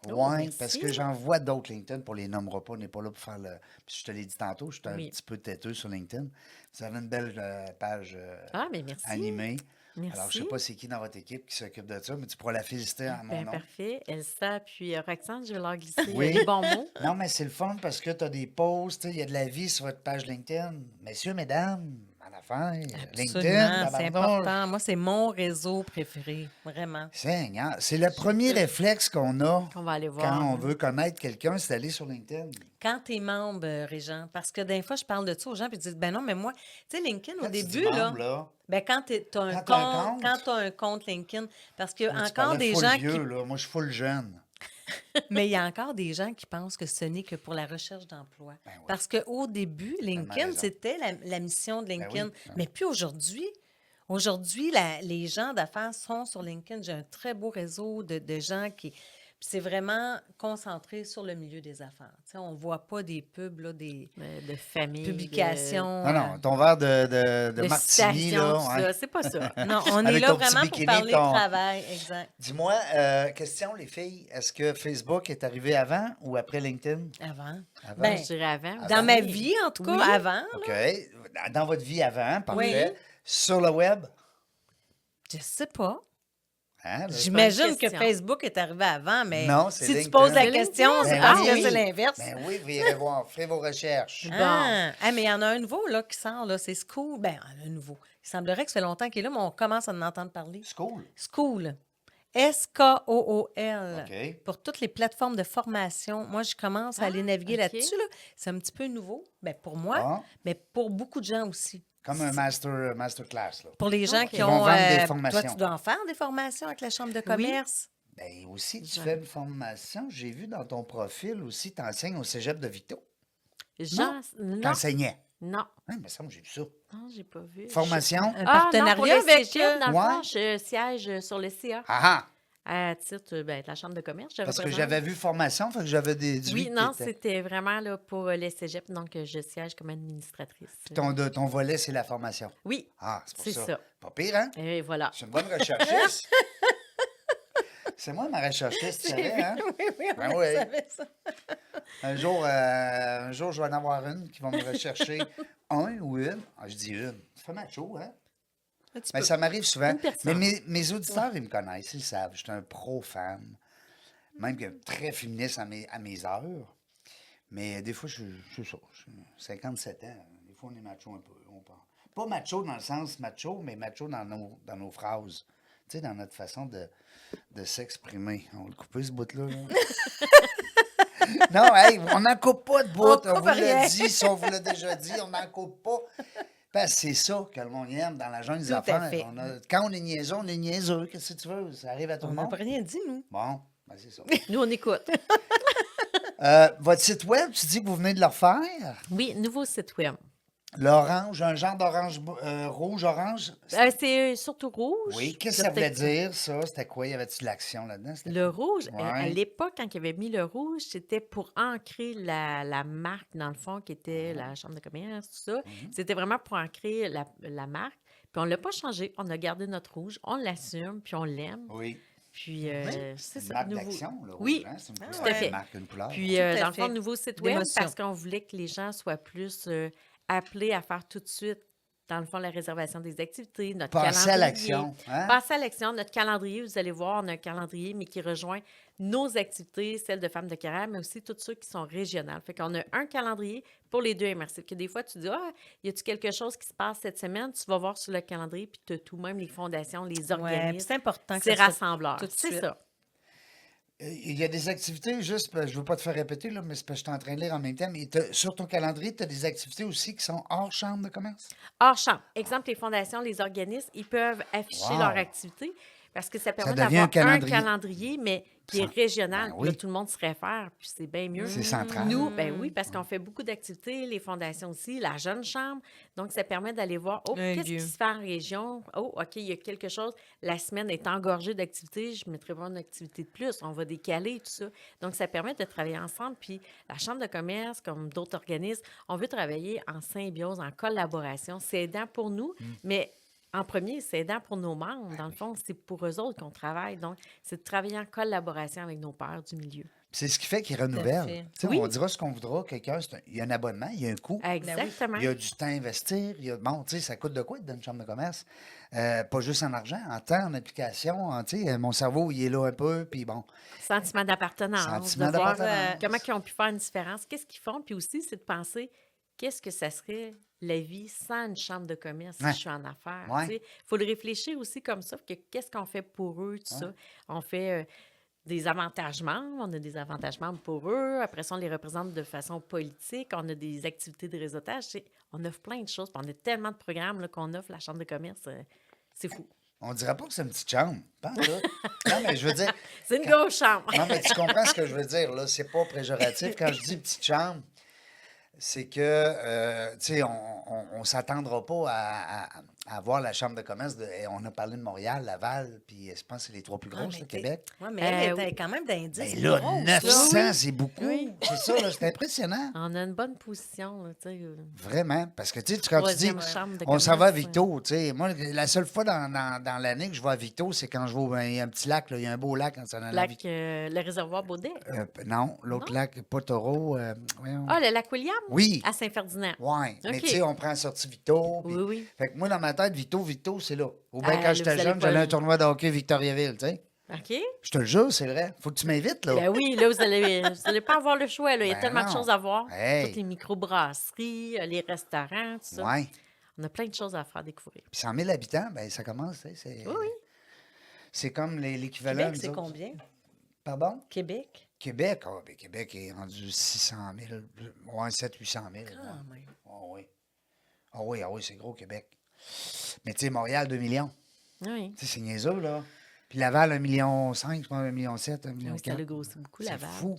Oh, Oui, merci. parce que j'en vois d'autres LinkedIn, pour les nommera pas, on n'est pas là pour faire le. Puis je te l'ai dit tantôt, je suis un Oui. petit peu têteux sur LinkedIn. Vous avez une belle page Ah, mais merci. animée. Merci. Alors, je ne sais pas c'est qui dans votre équipe qui s'occupe de ça, mais tu pourras la féliciter à mon Ben, nom. parfait. Elsa, puis Roxane, je vais leur glisser Oui. les bons mots. Non, mais c'est le fun parce que tu as des posts, il y a de la vie sur votre page LinkedIn. Messieurs, mesdames, en affaires, LinkedIn, Absolument, c'est tabarnouche. important. Moi, c'est mon réseau préféré, vraiment. Seigneur, c'est le premier réflexe qu'on a On va aller voir. quand on veut connaître quelqu'un, c'est d'aller sur LinkedIn. Quand tu es membre, Régent, parce que des fois, je parle de ça aux gens, puis ils disent, ben non, mais moi, tu sais, LinkedIn, Quand au tu dis début, là, membre, ben quand tu as un Quand t'as un compte, compte. quand tu as un compte LinkedIn, parce qu'il y a tu encore parlais des full gens vieux, qui... là. Moi, je suis full jeune. Mais il y a encore des gens qui pensent que ce n'est que pour la recherche d'emploi. Ben oui. Parce qu'au début, LinkedIn, raison. c'était la mission de LinkedIn. oui, ben Mais puis aujourd'hui, les gens d'affaires sont sur LinkedIn. J'ai un très beau réseau de gens qui... puis c'est vraiment concentré sur le milieu des affaires. Tu sais, on ne voit pas des pubs, là, des De famille. publications. Non, non, ton verre de De martini, citation, là. tout ouais. ça. C'est pas ça. Non, on est Avec là ton petit vraiment pour bikini, parler ton- travail. Exact. Dis-moi, question, les filles, est-ce que Facebook est arrivé avant ou après LinkedIn? Avant. Avant? Ben, Je dirais avant. dans oui. ma vie, en tout cas, Oui. avant, OK. Dans votre vie avant, parfait. Sur le web? je sais pas. Hein, là? J'imagine bonne que question. Facebook est arrivé avant, mais Non, c'est si tu LinkedIn. poses la C'est question, LinkedIn. c'est Ben parce oui. que c'est l'inverse. Ben oui, vous irez voir. Faites vos recherches. Bon. Ah, mais il y en a un nouveau là, qui sort, là, c'est School. Ben, un nouveau. Il semblerait que ça fait longtemps qu'il est là, mais on commence à en entendre parler. C'est cool. School. Skool. OK. Pour toutes les plateformes de formation. Moi, je commence à aller naviguer OK. là-dessus. Là. C'est un petit peu nouveau. Ben, pour moi, Ah. mais pour beaucoup de gens aussi. Comme un masterclass, là. Pour les gens OK. qui Ils ont. vont vendre des toi, formations. tu dois en faire des formations avec la Chambre de commerce. Ben aussi, tu Genre. fais une formation. J'ai vu dans ton profil aussi, tu enseignes au cégep de Victo. Non. T'enseignais. Non. Hein, il me semble que j'ai vu ça. Non, j'ai pas vu. Formation. Un Ah, non, partenariat pour le avec. cégep, dans le Ouais. fond, je siège sur le CA Ah ah! à titre de la Chambre de commerce. Je Parce que représente. j'avais vu formation, fait que j'avais déduit. Oui, que non, t'étais- c'était vraiment là, pour le cégep, donc je siège comme administratrice. Ton volet, c'est la formation. Oui, Ah, c'est pour c'est ça. ça. Pas pire, hein? Et voilà. C'est une bonne recherchiste. C'est moi ma recherchiste, tu savais, hein? Oui, oui, on Ben oui. savait ça. Un jour, je vais en avoir une qui va me rechercher un ou une. Ah, je dis une. Ça fait macho, hein? Un petit Mais peu. ça m'arrive souvent. Une personne. Mais mes auditeurs, ils me connaissent, ils savent. Je suis un pro-fan. Même que très féministe à mes heures. Mais des fois, je suis ça. J'ai 57 ans. Des fois, on est macho un peu. Pas macho dans le sens macho, mais macho dans nos phrases. Tu sais, dans notre façon de s'exprimer. On va le couper, ce bout-là. là. Non, hey, on n'en coupe pas de bout. On On coupe vous l'a rien. dit, si on vous l'a déjà dit, on n'en coupe pas. Parce que c'est ça que le monde aime dans la jungle des Tout à affaires. fait. Quand on est niaiseux, on est niaiseux. Qu'est-ce que tu veux? Ça arrive à tout On le n'a monde. pas rien dit, nous. Bon, ben c'est ça. Nous, on écoute. Votre site web, tu dis que vous venez de le refaire? Oui, nouveau site web. L'orange, un genre d'orange rouge-orange? C'est surtout rouge. Oui, qu'est-ce Je que ça voulait peut-être- dire, ça? C'était quoi? Y avait-tu de l'action là-dedans? C'était Le quoi? rouge, à Ouais. l'époque, quand il avait mis le rouge, c'était pour ancrer la marque, dans le fond, qui était la Chambre de commerce, tout ça. C'était vraiment pour ancrer la marque. Puis on ne l'a pas changé. On a gardé notre rouge. On l'assume, puis on l'aime. Oui. Puis c'est C'est une ça. marque nouveau. d'action, le rouge, Oui. hein? C'est une Ah, couleur, ouais. une fait. marque, une couleur. Puis, Tout à dans le fond, fait. nouveau site web, D'émotion. parce qu'on voulait que les gens soient plus appelés à faire tout de suite, dans le fond, la réservation des activités, notre Pensez calendrier. à l'action. Hein? Pensez à l'action, notre calendrier. Vous allez voir, on a un calendrier, mais qui rejoint nos activités, celles de femmes de carrière, mais aussi toutes ceux qui sont régionales. Fait qu'on a un calendrier pour les deux MRC. Que des fois, tu dis, y a-tu quelque chose qui se passe cette semaine? Tu vas voir sur le calendrier, puis tu as tout, même les fondations, les Ouais, puis organismes. c'est important que C'est ça soit rassembleur. tout de C'est suite. ça. Il y a des activités, juste, je ne veux pas te faire répéter, là, mais c'est parce que je suis en train de lire en même temps, mais sur ton calendrier, tu as des activités aussi qui sont hors chambre de commerce? Hors champ. Exemple, les fondations, les organismes, ils peuvent afficher leur Wow! activité parce que ça Ça permet devient un d'avoir un calendrier. calendrier, mais qui est Ben régional. Puis là, oui, tout le monde se réfère, puis c'est bien mieux. c'est central. Nous, ben oui, parce qu'on fait beaucoup d'activités, les fondations aussi, la jeune chambre. Donc, ça permet d'aller voir, oh, Un qu'est-ce qui lieu. se fait en région? Oh, OK, il y a quelque chose. La semaine est engorgée d'activités, je ne mettrai pas une activité de plus. On va décaler, tout ça. Donc, ça permet de travailler ensemble. Puis, la Chambre de commerce, comme d'autres organismes, on veut travailler en symbiose, en collaboration. C'est aidant pour nous, mais en premier, c'est aidant pour nos membres. Dans le fond, c'est pour eux autres qu'on travaille. Donc, c'est de travailler en collaboration avec nos pairs du milieu. C'est ce qui fait qu'ils Tout à renouvellent. fait. Tu sais, Oui. on dira ce qu'on voudra. Quelqu'un, il y a un abonnement, il y a un coût. Exactement. Il y a du temps à investir. Bon, tu sais, ça coûte de quoi être dans une chambre de commerce? Pas juste en argent, en temps, en application. Tu sais, mon cerveau, il est là un peu, puis bon. Sentiment d'appartenance, Sentiment de voir d'appartenance. comment ils ont pu faire une différence, qu'est-ce qu'ils font, puis aussi, c'est de penser qu'est-ce que ça serait la vie sans une chambre de commerce si Ouais. je suis en affaires. Ouais. Il faut le réfléchir aussi comme ça, que qu'est-ce qu'on fait pour eux, tout ça. On fait des avantages membres, on a des avantages membres pour eux, après ça, on les représente de façon politique, on a des activités de réseautage, on offre plein de choses, puis on a tellement de programmes là, qu'on offre la chambre de commerce, c'est fou. On dirait pas que c'est une petite chambre. Pas en tout. Non, mais je veux dire. C'est une grosse chambre. Non, mais tu comprends ce que je veux dire, là. C'est pas péjoratif. Quand je dis petite chambre, c'est que, tu sais, on s'attendra pas à voir la chambre de commerce. On a parlé de Montréal, Laval, puis je pense que c'est les trois plus grosses, le Québec. Oui, mais elle oui. était quand même d'indice. Ben là, grosse, 900, là. c'est beaucoup. Oui. C'est ça, là, c'est impressionnant. On a une bonne position, là, tu sais. Vraiment. Parce que, tu sais, quand tu dis, Troisième chambre de on s'en va à commerce, Victo, tu sais. Moi, la seule fois dans l'année que je vais à Victo, c'est quand je vais il y a un petit lac, là. Il y a un beau lac en s'en allant à Victo. le réservoir Baudet. Non, l'autre Non? lac, pas Taureau. Voyons. Ah, le lac William? Oui. À Saint-Ferdinand. Ouais, mais OK. tu sais, on prend la sortie Victo. puis- Oui, oui. Fait que moi, dans ma tête, Victo, c'est là. Ou bien Ah, quand là, j'étais vous allez jeune, pas j'allais à un le- tournoi de hockey Victoriaville, tu sais. OK? Je te le jure, c'est vrai. Faut que tu m'invites, là. Ben oui, là, vous allez pas avoir le choix. Là. Il y a Ben tellement de non. choses à voir. Hey. Toutes les microbrasseries, les restaurants, tout ça. Ouais. On a plein de choses à faire découvrir. Puis 100 000 habitants, ben ça commence, tu sais. C'est Oui, oui. c'est comme l'équivalent. Québec, nous c'est autres. combien? Pardon? Québec? Québec, ben Québec est rendu 600 000, ouais, 700-800 000. Quand même. Oui. Ah oui, c'est gros, Québec. Mais tu sais, Montréal, 2 millions. Oui. Tu sais, c'est niaiseux, là. Puis Laval, 1,5 million, je pense, 1,7 million, 1,4 million. Oui, ça a grossi beaucoup, C'est Laval. fou.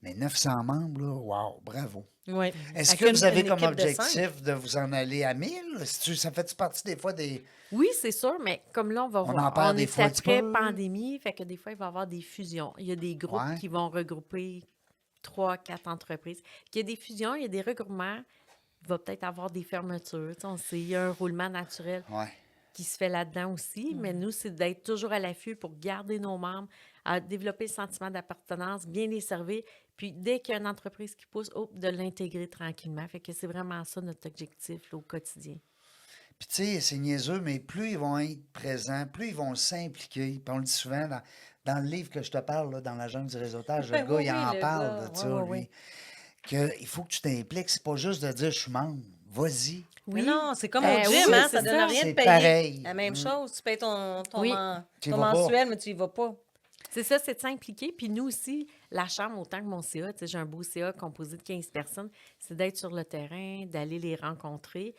Mais 900 membres, là, wow, bravo. Oui. Est-ce Avec que vous avez une comme équipe de cinq. objectif de vous en aller à 1000? Ça fait partie des fois des... Oui, c'est sûr, mais comme là, on va On voir. en parle des est fois un petit après peu. pandémie, fait que des fois, il va y avoir des fusions. Il y a des groupes Ouais. qui vont regrouper 3, 4 entreprises. Il y a des fusions, il y a des regroupements. Il va peut-être avoir des fermetures. Tu sais, il y a un roulement naturel Ouais. qui se fait là-dedans aussi, mais nous, c'est d'être toujours à l'affût pour garder nos membres, à développer le sentiment d'appartenance, bien les servir, puis dès qu'il y a une entreprise qui pousse, de l'intégrer tranquillement. Fait que c'est vraiment ça notre objectif là, au quotidien. Puis tu sais, c'est niaiseux, mais plus ils vont être présents, plus ils vont s'impliquer. Puis on le dit souvent dans le livre que je te parle, là, dans la jungle du réseautage, Ben le gars, oui, il en le parle gars. de ça, Ouais, ouais, lui. Il faut que tu t'impliques. C'est pas juste de dire je suis membre. Vas-y. Mais non, c'est comme Ben au oui, gym, hein, c'est ça donne ça. rien de C'est payer. pareil. La même chose, tu payes ton Oui. Tu y ton vas pas. mensuel, mais tu y vas pas. C'est ça, c'est de s'impliquer. Puis nous aussi, la Chambre, autant que mon CA, tu sais, j'ai un beau CA composé de 15 personnes, c'est d'être sur le terrain, d'aller les rencontrer.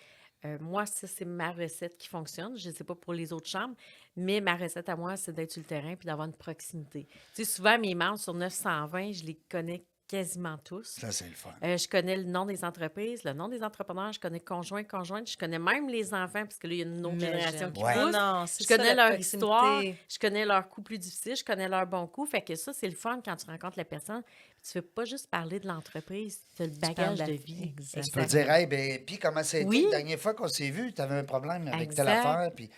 Moi, ça, c'est ma recette qui fonctionne. Je ne sais pas pour les autres chambres, mais ma recette à moi, c'est d'être sur le terrain puis d'avoir une proximité. Tu sais, souvent, mes membres sur 920, je les connais quasiment tous. Ça, c'est le fun. Je connais le nom des entreprises, le nom des entrepreneurs, je connais conjoints, conjointes, je connais même les enfants, parce que là, il y a une autre génération qui Ouais. pousse. Non, c'est Je ça, connais la leur histoire, proximité. je connais leurs coups plus difficiles, je connais leurs bons coups. Fait que ça, c'est le fun quand tu rencontres la personne. Tu ne fais pas juste parler de l'entreprise, tu as le bagage de vie. Exact. Tu peux dire, hey, ben, puis comment ça a été? Oui. La dernière fois qu'on s'est vu, tu avais un problème avec telle Exact. affaire, puis...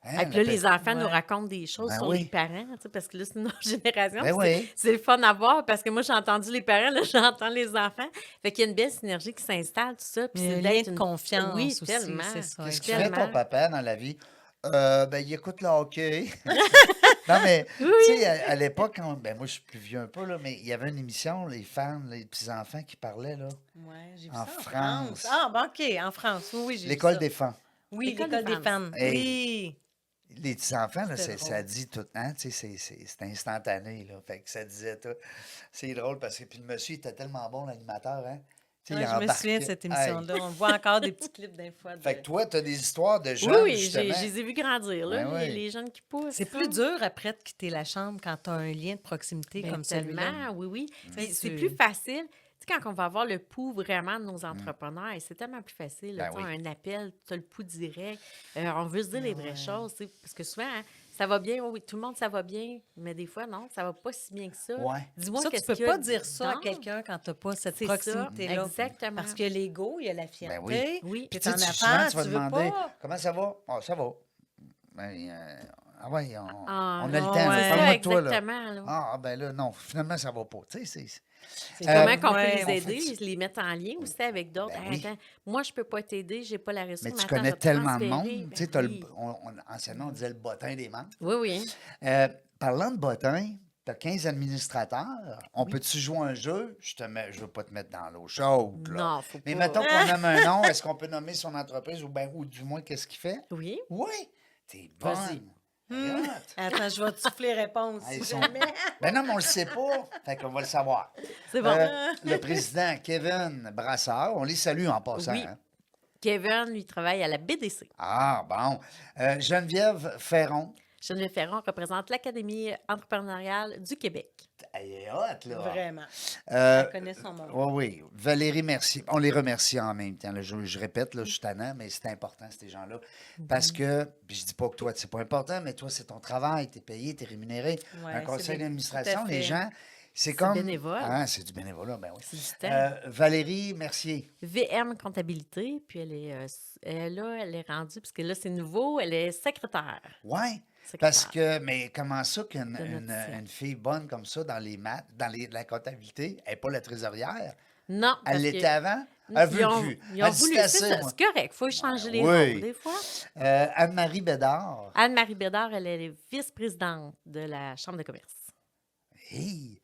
hein, Et puis là, les enfants nous Ouais. racontent des choses Ben sur oui. les parents, tu sais, parce que là, c'est une autre génération. Ben puis oui. c'est le fun à voir, parce que moi, j'ai entendu les parents, là, j'entends les enfants. Fait qu'il y a une belle synergie qui s'installe, tout ça. Puis Il y a c'est un lien d'être de une- confiance Oui, aussi, tellement. c'est ça. Qu'est-ce qu'il fait Tellement. ton papa dans la vie? Ben, il écoute le hockey. Non, mais, tu sais, à l'époque, ben, moi, je suis plus vieux un peu, là, mais il y avait une émission, les fans, les petits-enfants qui parlaient, là. Ouais, j'ai vu En ça en France. France. Ah, ben OK, en France. Oui, oui, j'ai vu L'école ça. des fans. Oui, L'école l'école des des fans. Hey. Oui. Les petits-enfants, là, C'était ça drôle. dit tout, hein, tu sais, c'est instantané, là. Fait que ça disait tout. C'est drôle parce que puis le monsieur était tellement bon, l'animateur, hein. Tu sais, Ouais, il je me souviens de embarquait. cette Hey. émission-là. On voit encore des petits clips d'un fois. Fait que toi, tu as des histoires de Oui, jeunes, oui, justement. je les ai vus grandir, là, Ben oui. les jeunes qui poussent. C'est plus dur après de quitter la chambre quand tu as un lien de proximité Ben, comme celui-là. tellement, oui, oui. Puis Tu c'est sais, plus facile. Tu sais, quand on va avoir le pouls vraiment de nos entrepreneurs, c'est tellement plus facile. Là, Ben tu sais, oui. un appel, tu as le pouls direct. On veut se dire les vraies choses. Tu sais, parce que souvent, hein, ça va bien, oui, tout le monde, ça va bien. Mais des fois, non, ça va pas si bien que ça. Ouais. Dis-moi Ça, tu qu'est-ce peux qu'il y a pas dire ça à dedans. quelqu'un quand tu n'as pas cette C'est ça, proximité-là. exactement. Parce que l'ego, il y a la fierté. oui. Oui. Puis Puis tu en sais, souvent, affaires, tu vas tu veux demander pas. comment ça va? Ah, ça va. Ben, ah ouais, on Ah, a le ah temps. ouais. là. C'est Parle-moi ça, de toi, là. exactement. Là. Ah, ben là, non, finalement, ça va pas. Tu sais, C'est Comment comme, qu'on ouais, peut les on aider, fait- les mettre en lien aussi avec d'autres. Ben Hey, oui. attends, moi, je peux pas t'aider, j'ai pas la ressource. mais tu attends, je connais vais te tellement de transférer. monde. Ben Tu sais, t'as oui. anciennement, on disait le bottin des membres. Oui, oui. Parlant de bottin, tu as 15 administrateurs. On peut-tu jouer un jeu? Je veux pas te mettre dans l'eau chaude, là. Non, faut Mais pas. mettons qu'on nomme un nom, est-ce qu'on peut nommer son entreprise ou du moins qu'est-ce qu'il fait? Oui. Oui! T'es Vas-y. bonne! T'es hot. Attends, je vais te souffler réponse. Ah, ils si sont- jamais. Ben non, mais on le sait pas. Fait qu'on va le savoir. C'est bon. Le président Kevin Brassard, on les salue en passant. Oui. hein. Kevin, lui, travaille à la BDC. Ah, bon. Geneviève Ferron. Geneviève Ferron représente l'Académie entrepreneuriale du Québec. Elle est hot, là. Vraiment. Euh, Elle connaît son monde. oui, oui. Valérie Mercier. On les remercie en même temps. Là. Je répète, là, je suis tannant, mais c'est important, ces gens-là. Parce que, puis je dis pas que toi, c'est pas important, mais toi, c'est ton travail, t'es payé, t'es rémunéré. Ouais, un c'est conseil des- d'administration, tout à les fait. gens, c'est C'est comme... bénévole. Ah, c'est du bénévolat, ben oui. C'est du temps. Valérie Mercier. VM Comptabilité, puis elle est rendue, parce que là, c'est nouveau, elle est secrétaire. Oui, Secrétaire. parce que, mais comment ça qu'une De notre siège. une fille bonne comme ça dans les maths, la comptabilité, elle n'est pas la trésorière? Non. parce Elle que l'était avant? Elle veut ils ont, plus. ils ont Elle dit, voulu. c'est C'est assez, ça, moi. c'est correct. Il faut échanger les oui. rôles, des fois. Anne-Marie Bédard. Anne-Marie Bédard, elle est vice-présidente de la Chambre de commerce. Hey.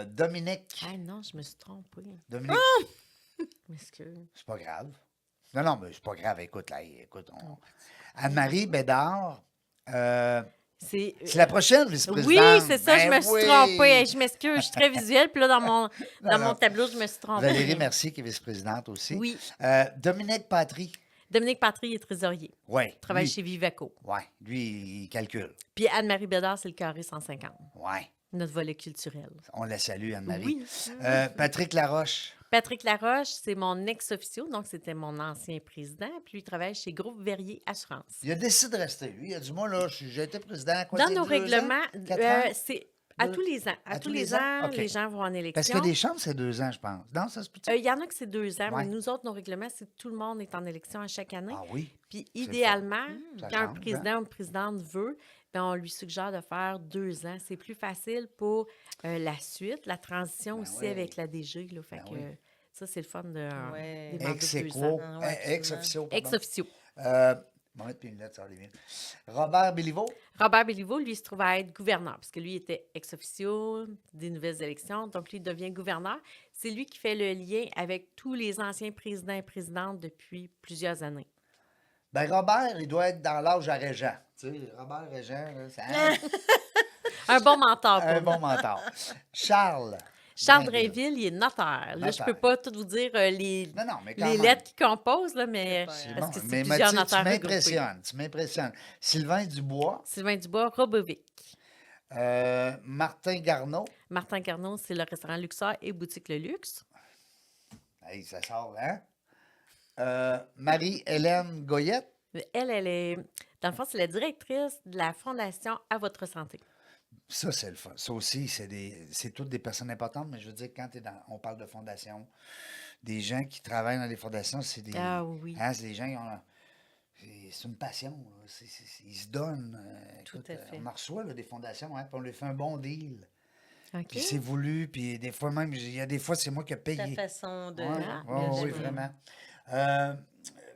Dominique. Ah non, je me suis trompée. Dominique, Je m'excuse. c'est pas grave. Non, non, mais c'est pas grave. Écoute, là, Anne-Marie Bédard, C'est c'est la prochaine oui, vice-présidente. c'est ça, je Ben me suis oui. trompée. Hey, je m'excuse, je suis très visuelle. Puis là, dans mon non. tableau, je me suis trompée. Valérie Mercier, qui est vice-présidente aussi. Oui. Dominique Patry. Dominique Patry est trésorier. Oui. Il travaille chez Vivaco. Oui, lui, il calcule. Puis Anne-Marie Bédard, c'est le carré 150, Oui. notre volet culturel. On la salue, Anne-Marie. Oui. Patrick Laroche. Patrick Laroche, c'est mon ex-officio, donc c'était mon ancien président. Puis lui, il travaille chez Groupe Verrier Assurance. Il a décidé de rester. Lui, il a dit, moi, là, j'ai été président. Quoi, Dans c'est nos 2 ans? règlements, 4 ans? c'est à Deux- tous les ans. À tous les ans, OK. les gens vont en élection. Parce que des chambres, c'est 2 ans, je pense. Non, ça se peut Il y en a que c'est 2 ans, Ouais. mais nous autres, nos règlements, c'est que tout le monde est en élection à chaque année. Ah oui. Puis le idéalement, Ça quand un change, président ou une présidente veut, ben, on lui suggère de faire 2 ans. C'est plus facile pour la suite, la transition Ben aussi oui. avec la DG. Là, fait Ben que, oui. ça, c'est le fun de Ouais. des mandats de 2 ans. Ex-équo. Ah ouais, Ex-officio. pardon. Ex-officio. Bon, mettre mes lunettes, ça va aller bien. Robert Béliveau. Robert Béliveau, lui, il se trouve à être gouverneur, parce que lui était ex-officio des nouvelles élections, donc lui, il devient gouverneur. C'est lui qui fait le lien avec tous les anciens présidents et présidentes depuis plusieurs années. Ben, Robert, il doit être dans l'âge à Régent. Tu sais, Robert Régent, là, c'est Un bon mentor pour un nous. bon mentor. Charles. Charles Drainville. Drainville, il est notaire. Là, je Notaire. peux pas tout vous dire les Non, non, mais quand les même. lettres qui composent, là, mais C'est parce Bon, que c'est mais plusieurs Mathieu, notaires tu regroupés. m'impressionnes. Tu m'impressionnes. Sylvain Dubois. Sylvain Dubois, Robovic. Martin Garneau. Martin Carnot, c'est le restaurant Luxor et boutique Le Luxe. Hey, ça sort, hein? Marie-Hélène Goyette. Elle est, dans le fond, c'est la directrice de la Fondation À votre santé. Ça, c'est le fun. Ça aussi, c'est toutes des personnes importantes, mais je veux dire, quand on parle de fondation, des gens qui travaillent dans les fondations, c'est des. Ah oui. Hein, c'est des gens qui ont. C'est une passion. Là. Ils se donnent. Tout Écoute, à fait. on en reçoit là, des fondations, hein, puis on leur fait un bon deal. OK. Puis c'est voulu, puis des fois même, il y a des fois, c'est moi qui ai Ta payé. façon de. Ouais, Ah, ouais, de oui, gérer. vraiment.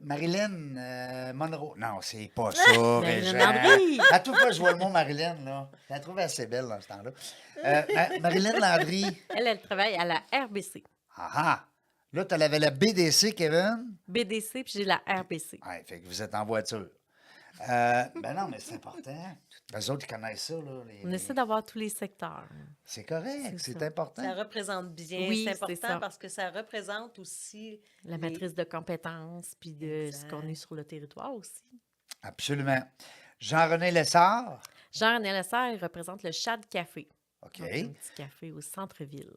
Marilyn Monroe. Non, c'est pas ça, Marilyn Régent. Landry. À toute fois que je vois le mot Marilyn, là, je la trouve assez belle dans ce temps-là. Marilyn Landry. Elle travaille à la RBC. Ah ah! Là, tu avais la BDC, Kevin. BDC, puis j'ai la RBC. Ouais, fait que vous êtes en voiture. Ben non, mais c'est important. Les autres, ils connaissent ça, là. On essaie d'avoir tous les secteurs. C'est correct, C'est c'est ça. important. Ça représente bien. Oui, c'est c'est important ça. parce que ça représente aussi La les- matrice de compétences, puis de ce qu'on Exact. est sur le territoire aussi. Absolument. Jean-René Lessard. Jean-René Lessard, il représente le Chat Café. OK. Donc, un petit café au centre-ville.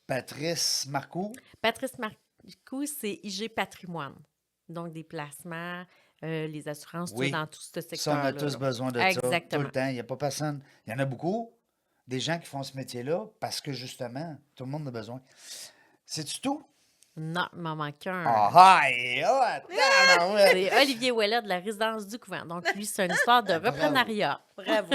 Patrice Marcoux. Patrice Marcoux, c'est IG Patrimoine. Donc, des placements, les assurances, Oui. tout dans tout ce Ça, on secteur-là. a tous là. besoin de ça. Tout Exactement. le temps. Il n'y a pas personne. Il y en a beaucoup, des gens qui font ce métier-là parce que justement, tout le monde a besoin. C'est-tu tout? Non, il m'en manque un. Ah, et tabarouette! C'est Olivier Ouellet de la résidence du couvent. Donc, lui, c'est une histoire de Bravo. reprenariat. Bravo.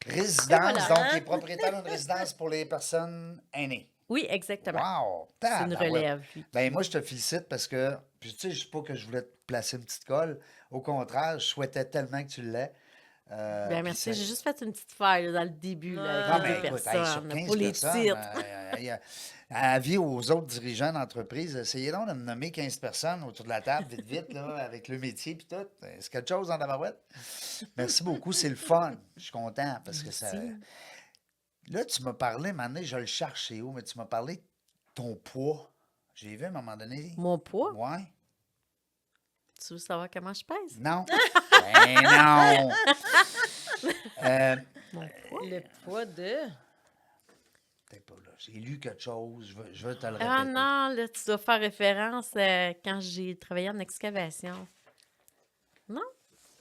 Résidence, voilà. donc, il est propriétaire d'une résidence pour les personnes aînées. Oui, exactement. Wow! C'est une Tabarouette. relève, lui. Ben moi, je te félicite parce que, puis tu sais, je sais pas que je voulais te placer une petite colle. Au contraire, je souhaitais tellement que tu l'aies. Ben, Puis merci. ça- J'ai juste fait une petite faille là, dans le début là, Non, avec mais les deux écoute, hey, personnes sur 15 pour les personnes, titres. avis aux autres dirigeants d'entreprise, essayez donc de me nommer 15 personnes autour de la table, vite, vite, là, avec le métier puis tout. C'est quelque chose en tabarouette. Merci beaucoup, c'est le fun. Je suis content parce que ça... Merci. Là, tu m'as parlé, maintenant, je le cherche, c'est où, mais tu m'as parlé de ton poids. J'ai vu à un moment donné. Mon poids, Ouais. tu veux savoir comment je pèse? Non. Ben non. Mon poids? Le poids de... T'es pas là. J'ai lu quelque chose. Je veux te le répéter. Ah non, là, tu dois faire référence quand j'ai travaillé en excavation. Non?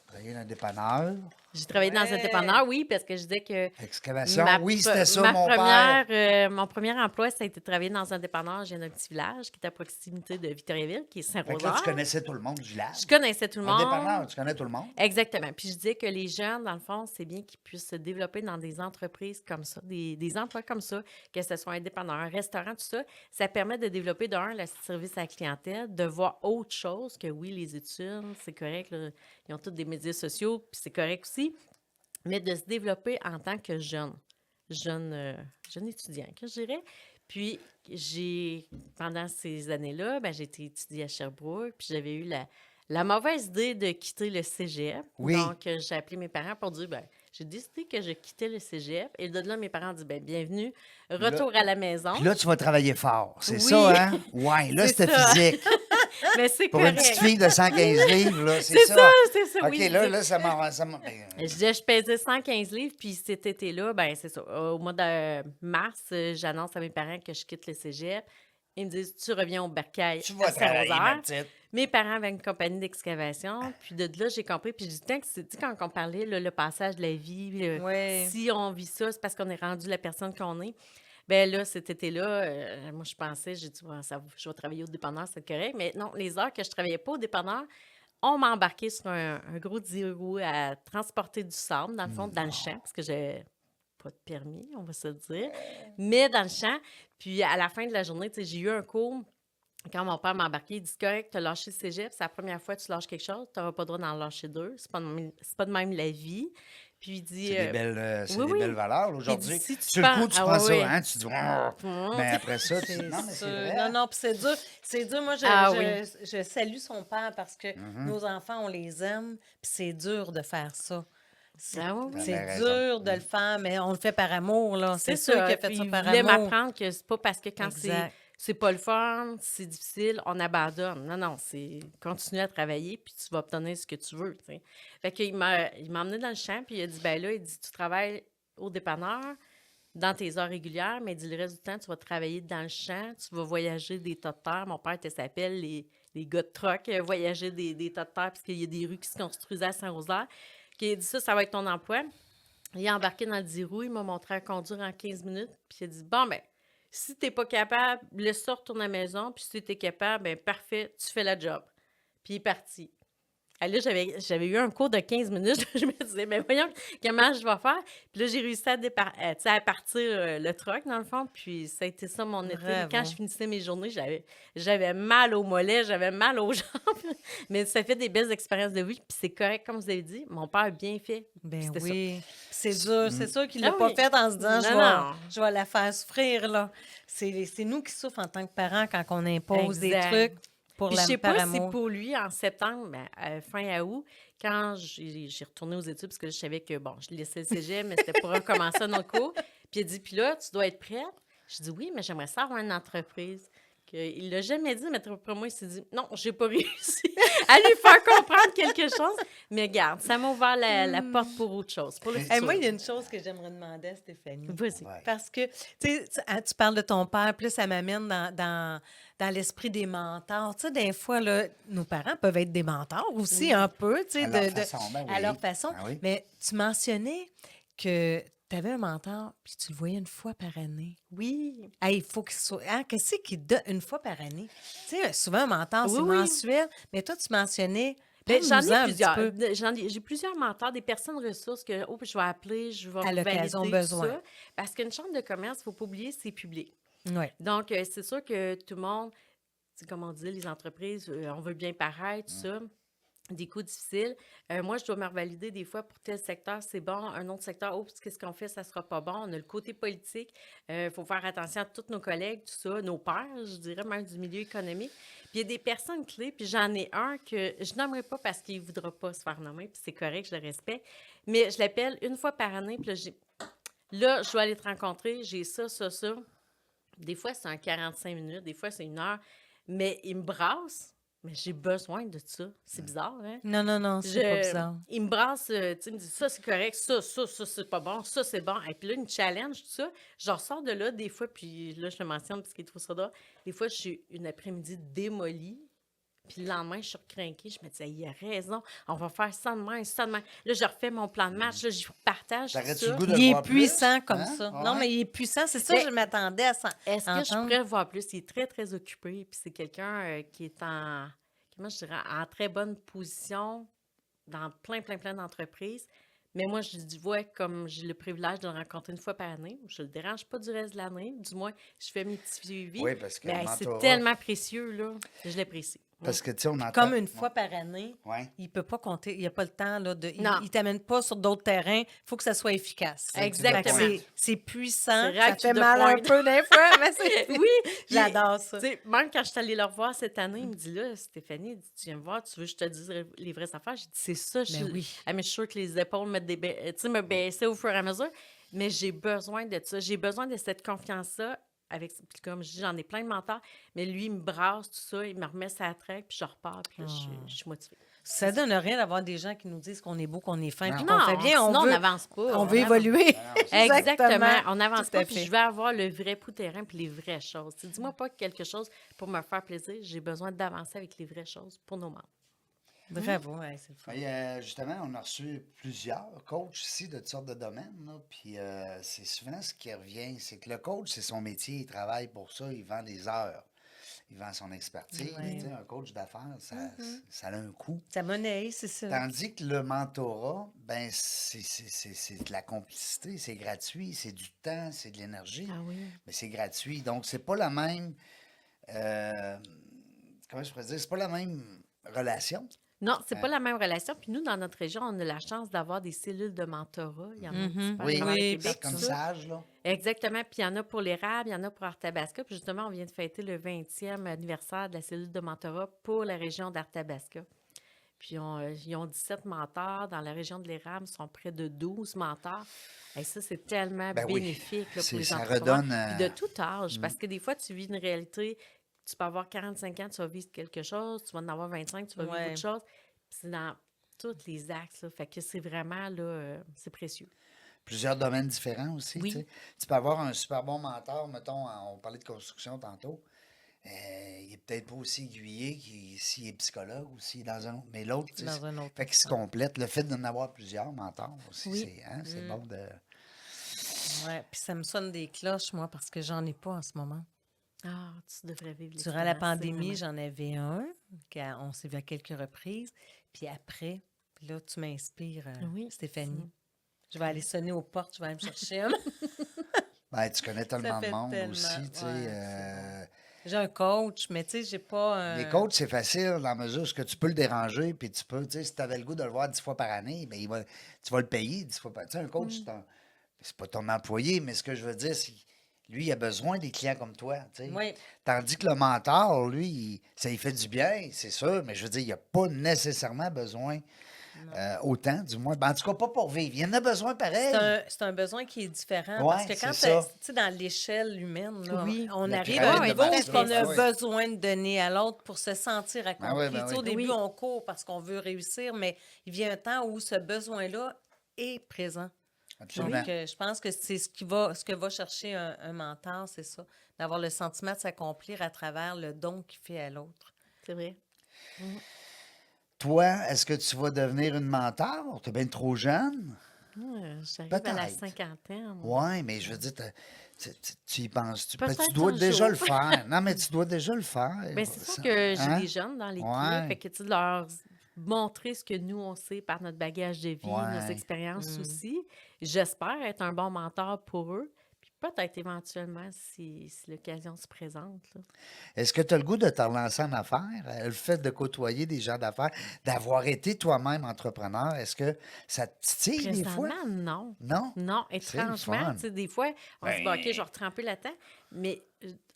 Travailler dans un dépanneur. J'ai travaillé dans un Ouais. dépanneur, oui, parce que je disais que Excavation. ma Oui, pre- c'était ça, ma mon première, père. mon premier emploi, ça a été de travailler dans un dépanneur. J'ai un petit village qui est à proximité de Victoriaville, qui est Fait que là, Saint-Rosaire. tu connaissais tout le monde du village. Je connaissais tout le Un monde. dépanneur, tu connais tout le monde. Exactement. Puis je disais que les jeunes, dans le fond, c'est bien qu'ils puissent se développer dans des entreprises comme ça, des emplois comme ça, que ce soit un dépanneur, un restaurant, tout ça. Ça permet de développer, d'un, le service à la clientèle, de voir autre chose que, oui, les études, c'est correct, là, ils ont tous des médias sociaux, puis c'est correct aussi, mais de se développer en tant que jeune étudiant, que je dirais. Puis, pendant ces années-là, ben, j'ai été étudiée à Sherbrooke, puis j'avais eu la mauvaise idée de quitter le cégep. Oui. Donc, j'ai appelé mes parents pour dire, ben, j'ai décidé que je quittais le cégep. Et de là, mes parents ont dit, ben, bienvenue, retour à la maison. Puis là, tu vas travailler fort. C'est Oui. ça, hein? Ouais, là, C'est c'était ça. physique. Mais c'est Pour correct. une petite fille de 115 livres, là, c'est C'est ça. ça, c'est ça, OK, oui. là, ça m'a... ben, Je disais, je pesais 115 livres, puis cet été-là, ben c'est ça. Au mois de mars, j'annonce à mes parents que je quitte le cégep. Ils me disent, tu reviens au bercail tu à vas travailler, ma Saint-Rosaire. petite. Mes parents avaient une compagnie d'excavation, puis de là, j'ai compris. Puis je dis, tant que tu sais, quand on parlait, là, le passage de la vie, Ouais. si on vit ça, c'est parce qu'on est rendu la personne qu'on est. Ben là, cet été-là, moi, je pensais, j'ai dit, ouais, je vais travailler au dépanneur, c'est correct. Mais non, les heures que je travaillais pas au dépanneur, on m'a embarqué sur un gros 10 roues à transporter du sable, dans le fond, dans le champ, parce que j'ai pas de permis, on va se le dire, mais dans le champ. Puis à la fin de la journée, tu sais, j'ai eu un cours. Quand mon père m'a embarqué, il dit, c'est correct, tu as lâché le cégep, c'est la première fois que tu lâches quelque chose, tu n'auras pas le droit d'en lâcher deux. C'est pas de même la vie. Puis il dit. C'est des belles, c'est oui, des oui. belles valeurs, là, aujourd'hui. Il dit, si tu Sur le coup, penses- tu ah, prends ouais, ça, ouais. hein? Tu dis, mais après ça, tu dis, non, mais c'est sûr. vrai. Non, non, puis c'est dur. C'est dur. Moi, Ah je salue son père parce que nos enfants, on les aime, puis c'est dur de faire ça. Ah oui, oui. C'est T'avais raison. dur de le faire, mais on le fait par amour, là. C'est C'est sûr ça. qu'il a fait Puis ça il par voulait amour. m'apprendre que c'est pas parce que quand Exact. c'est pas le fun, c'est difficile, on abandonne. Non, non, c'est continuer à travailler, puis tu vas obtenir ce que tu veux, tu sais. Fait qu'il m'a emmené dans le champ, puis il a dit, ben là, il dit, tu travailles au dépanneur dans tes heures régulières, mais il dit, le reste du temps, tu vas travailler dans le champ, tu vas voyager des tas de terre. Mon père était s'appelle les gars de troc, voyager des tas de terre, parce qu'il y a des rues qui se construisaient à Saint-Rosaire. Il a dit, ça va être ton emploi. Il est embarqué dans le 10 roues, il m'a montré à conduire en 15 minutes, puis il a dit, bon, ben, si t'es pas capable, laisse ça retourner à la maison, puis si t'es capable, ben parfait, tu fais la job. Puis il est parti. Ah, là, j'avais eu un cours de 15 minutes. Je me disais, mais voyons comment je vais faire. Puis là, j'ai réussi à partir le truck, dans le fond. Puis ça a été ça mon été. Bravo. Quand je finissais mes journées, j'avais mal aux mollets, j'avais mal aux jambes. Mais ça fait des belles expériences de vie. Puis c'est correct, comme vous avez dit. Mon père a bien fait. Ben C'était ça. oui. C'est dur. C'est sûr qu'il l'a Ah pas oui. fait en se disant, Non. je vais la faire souffrir, là. C'est nous qui souffrons en tant que parents quand on impose des Exact. trucs. pour Puis je sais par pas si amour. pour lui, en septembre, fin août, quand j'ai retourné aux études, parce que je savais que, bon, je laissais le cégep, mais c'était pour recommencer un autre cours. Puis il a dit, puis là, tu dois être prête. Je dis, oui, mais j'aimerais ça avoir une entreprise. Il l'a jamais dit, mais après moi, il s'est dit, non, j'ai pas réussi à lui faire comprendre quelque chose. Mais regarde, ça m'a ouvert la porte pour autre chose, pour le futur. Moi, il y a une chose que j'aimerais demander à Stéphanie. Vas-y. Ouais. Parce que, tu parles de ton père, puis là, ça m'amène dans l'esprit des mentors. Tu sais, des fois, là, nos parents peuvent être des mentors aussi, un peu, tu sais, À leur façon, ben à oui. leur façon. Ben oui. Mais tu mentionnais que tu avais un mentor, puis tu le voyais une fois par année. Oui. Hey, il faut qu'il soit. Hein, qu'est-ce qu'il donne une fois par année? Tu sais, souvent, un mentor, c'est Oui, oui. mensuel, mais toi, tu mentionnais. Ben, j'en parle-nous-en ai un plusieurs. petit peu. J'ai plusieurs mentors, des personnes ressources que je vais appeler, je vais À l'occasion, valider besoin. tout ça. Parce qu'une chambre de commerce, il ne faut pas oublier, c'est public. Ouais. Donc, c'est sûr que tout le monde, c'est comme on dit, les entreprises, on veut bien paraître, tout ça. Des coûts difficiles. Moi, je dois me revalider des fois pour tel secteur, c'est bon. Un autre secteur, oups, qu'est-ce qu'on fait, ça sera pas bon. On a le côté politique. Il faut faire attention à tous nos collègues, tout ça, nos pairs, je dirais, même du milieu économique. Puis il y a des personnes clés, puis j'en ai un que je nommerai pas parce qu'il ne voudra pas se faire nommer, puis c'est correct, je le respecte. Mais je l'appelle une fois par année, puis là, je dois aller te rencontrer, j'ai ça, ça, ça. Des fois, c'est un 45 minutes, des fois, c'est 1 heure. Mais il me brasse. Mais j'ai besoin de ça. C'est bizarre, hein? Non, c'est pas bizarre. Il me brasse, tu sais, il me dit ça, c'est correct, ça, c'est pas bon, ça, c'est bon. Et puis là, il me challenge, tout ça. Je ressors de là des fois, puis là, je le mentionne parce qu'il trouve ça drôle. Des fois, je suis une après-midi démolie. Puis le lendemain, je suis recrinquée. Je me dis, il a raison, on va faire ça de même, ça de même. Là, je refais mon plan de match, là, je partage tout T'aurais-tu ça. le goût de Il le est voir plus? puissant comme Hein? ça. Ouais. Non, mais il est puissant. C'est ça Mais- que je m'attendais à ça. Est-ce que je entendre. pourrais le voir plus? Il est très, très occupé. Puis c'est quelqu'un qui est comment je dirais, en très bonne position dans plein d'entreprises. Mais moi, je le vois comme j'ai le privilège de le rencontrer une fois par année. Je ne le dérange pas du reste de l'année. Du moins, je fais mes petits suivis. Oui, parce que Mais le c'est mentorat- tellement précieux, là. Je l'apprécie. Parce que, tu sais, on entend... Comme une fois par année, Ouais. il peut pas compter. Il n'y a pas le temps. Là, Non. il t'amène pas sur d'autres terrains. Il faut que ça soit efficace. Exactement. Fait que c'est puissant. C'est Ça right fait to the mal un point. peu des fois, mais c'est... Oui, J'adore ça. Tu sais, même quand je suis allée le revoir cette année, il me dit là, Stéphanie, il dit, tu viens me voir, tu veux que je te dise les vraies affaires? J'ai dit, c'est ça. Ben oui. Ah, mais je suis sûre que les épaules me baissaient au fur et à mesure. Mais j'ai besoin de ça. J'ai besoin de cette confiance-là. Puis comme je dis, j'en ai plein de mentors. Mais lui, il me brasse, tout ça. Il me remet sa traque, puis je repars. Puis là, je suis motivée. Ça donne rien d'avoir des gens qui nous disent qu'on est beau, qu'on est fin, puis Non, qu'on fait bien. sinon, on veut, n'avance pas. On veut avance. évoluer. Exactement. On n'avance Tout à pas, puis fait. je vais avoir le vrai pouls terrain puis les vraies choses. Tu sais, dis-moi pas quelque chose pour me faire plaisir. J'ai besoin d'avancer avec les vraies choses pour nos membres. Bravo, ouais, c'est le fun. Et, justement, on a reçu plusieurs coachs ici de toutes sortes de domaines. Là, puis c'est souvent ce qui revient, c'est que le coach, c'est son métier, il travaille pour ça, il vend des heures, il vend son expertise. Ouais. Tu sais, un coach d'affaires, ça a un coût. Ça monnaie, c'est ça. Tandis que le mentorat, ben c'est de la complicité, c'est gratuit, c'est du temps, c'est de l'énergie, Ah oui. mais c'est gratuit. Donc, c'est pas la même. Comment je pourrais dire? C'est pas la même relation. Non, c'est pas la même relation. Puis nous, dans notre région, on a la chance d'avoir des cellules de mentorat. Il y en a un petit peu à Oui, travers le oui, Québec, comme tout ça. Sage, là. Exactement. Puis il y en a pour l'érable, il y en a pour Arthabasca. Puis justement, on vient de fêter le 20e anniversaire de la cellule de mentorat pour la région d'Arthabasca. Puis ils ont 17 mentors. Dans la région de l'érable, ils sont près de 12 mentors. Et ça, c'est tellement Ben oui. bénéfique là, C'est- pour les ça entrepreneurs. redonne, Puis de tout âge. Parce que des fois, tu vis une réalité. Tu peux avoir 45 ans, tu vas vivre quelque chose. Tu vas en avoir 25, tu vas vivre Ouais. autre chose. Puis c'est dans tous les axes. Là. Fait que c'est vraiment, là, c'est précieux. Plusieurs domaines différents aussi. Oui. Tu sais. Tu peux avoir un super bon mentor, mettons, on parlait de construction tantôt. Il est peut-être pas aussi aiguillé s'il est psychologue ou s'il est dans un autre. Mais l'autre, tu sais, Dans un autre. fait qu'il se complète. Le fait d'en avoir plusieurs mentors aussi, Oui. c'est bon de. Ouais, puis ça me sonne des cloches, moi, parce que j'en ai pas en ce moment. Ah, tu devrais vivre Durant la l'expérience, pandémie, c'est j'en avais un, on s'est vu à quelques reprises. Puis après, là, tu m'inspires, Oui, Stéphanie. Je vais aller sonner aux portes, je vais aller me chercher un. Ben, tu connais tellement de fait monde tellement, aussi. Tu sais, ouais, J'ai un coach, mais tu sais, j'ai pas. les coachs, c'est facile dans la mesure où tu peux le déranger, puis tu peux, tu sais, si tu avais le goût de le voir 10 fois par année, ben, tu vas le payer 10 fois par année. Tu sais, un coach, c'est pas ton employé, mais ce que je veux dire, c'est Lui, il a besoin des clients comme toi, tu sais. Oui. Tandis que le mentor, lui, ça lui fait du bien, c'est sûr, mais je veux dire, il n'a pas nécessairement besoin autant, du moins. Ben, en tout cas, pas pour vivre. Il en a besoin pareil. C'est un besoin qui est différent Ouais, parce que quand c'est ça. tu sais, dans l'échelle humaine, là, Oui. on La arrive pyramide à un de niveau où Maslow, on a oui. besoin de donner à l'autre pour se sentir accompli. Ben oui, ben Tu sais, oui. au début, Oui. on court parce qu'on veut réussir, mais il vient un temps où ce besoin-là est présent. Absolument. Donc, je pense que c'est ce que va chercher un mentor, c'est ça, d'avoir le sentiment de s'accomplir à travers le don qu'il fait à l'autre. C'est vrai. Toi, est-ce que tu vas devenir une mentor? Tu es bien trop jeune? J'arrive à la Peut-être. cinquantaine. Oui, mais je veux dire, tu y penses-tu? Ben, tu Peut-être dois un déjà jour. le faire. Non, mais tu dois déjà le faire. Bien, c'est sûr Ça, que j'ai hein? des jeunes dans l'équipe, Ouais. fait que, tu sais, de leur montrer ce que nous, on sait par notre bagage de vie, nos Ouais. expériences aussi. J'espère être un bon mentor pour eux, puis peut-être éventuellement si l'occasion se présente, là. Est-ce que tu as le goût de te relancer en affaires? Le fait de côtoyer des gens d'affaires, d'avoir été toi-même entrepreneur, est-ce que ça te titille des fois? Présentement, non. Non? Non, C'est le étrangement, fun. tu sais, des fois, on se dit, Ben- OK, je vais retremper là-dedans, mais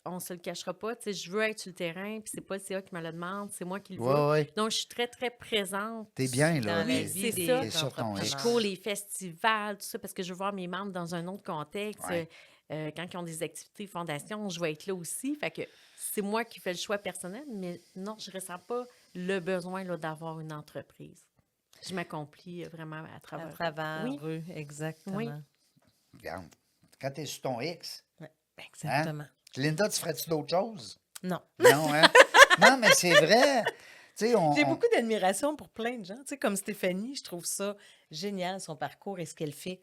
on se le cachera pas, tu sais, je veux être sur le terrain, puis c'est pas le CA qui me le demande, c'est moi qui le veux. Oui, oui. Donc, je suis très, très présente. T'es bien, là. Dans la Oui, vie c'est des ça. T'es sur ton entrepreneurs. X. Je cours les festivals, tout ça, parce que je veux voir mes membres dans un autre contexte. Ouais. Quand ils ont des activités fondations, je vais être là aussi. Fait que c'est moi qui fais le choix personnel, mais non, je ne ressens pas le besoin là, d'avoir une entreprise. Je m'accomplis vraiment à À travers. travers Oui. eux, exactement. Oui. Regarde, quand tu es sur ton X, Exactement. Linda, tu ferais-tu d'autres choses? Non. Non, hein? Non, mais c'est vrai. Tu sais, J'ai beaucoup d'admiration pour plein de gens. Tu sais, comme Stéphanie, je trouve ça génial, son parcours et ce qu'elle fait.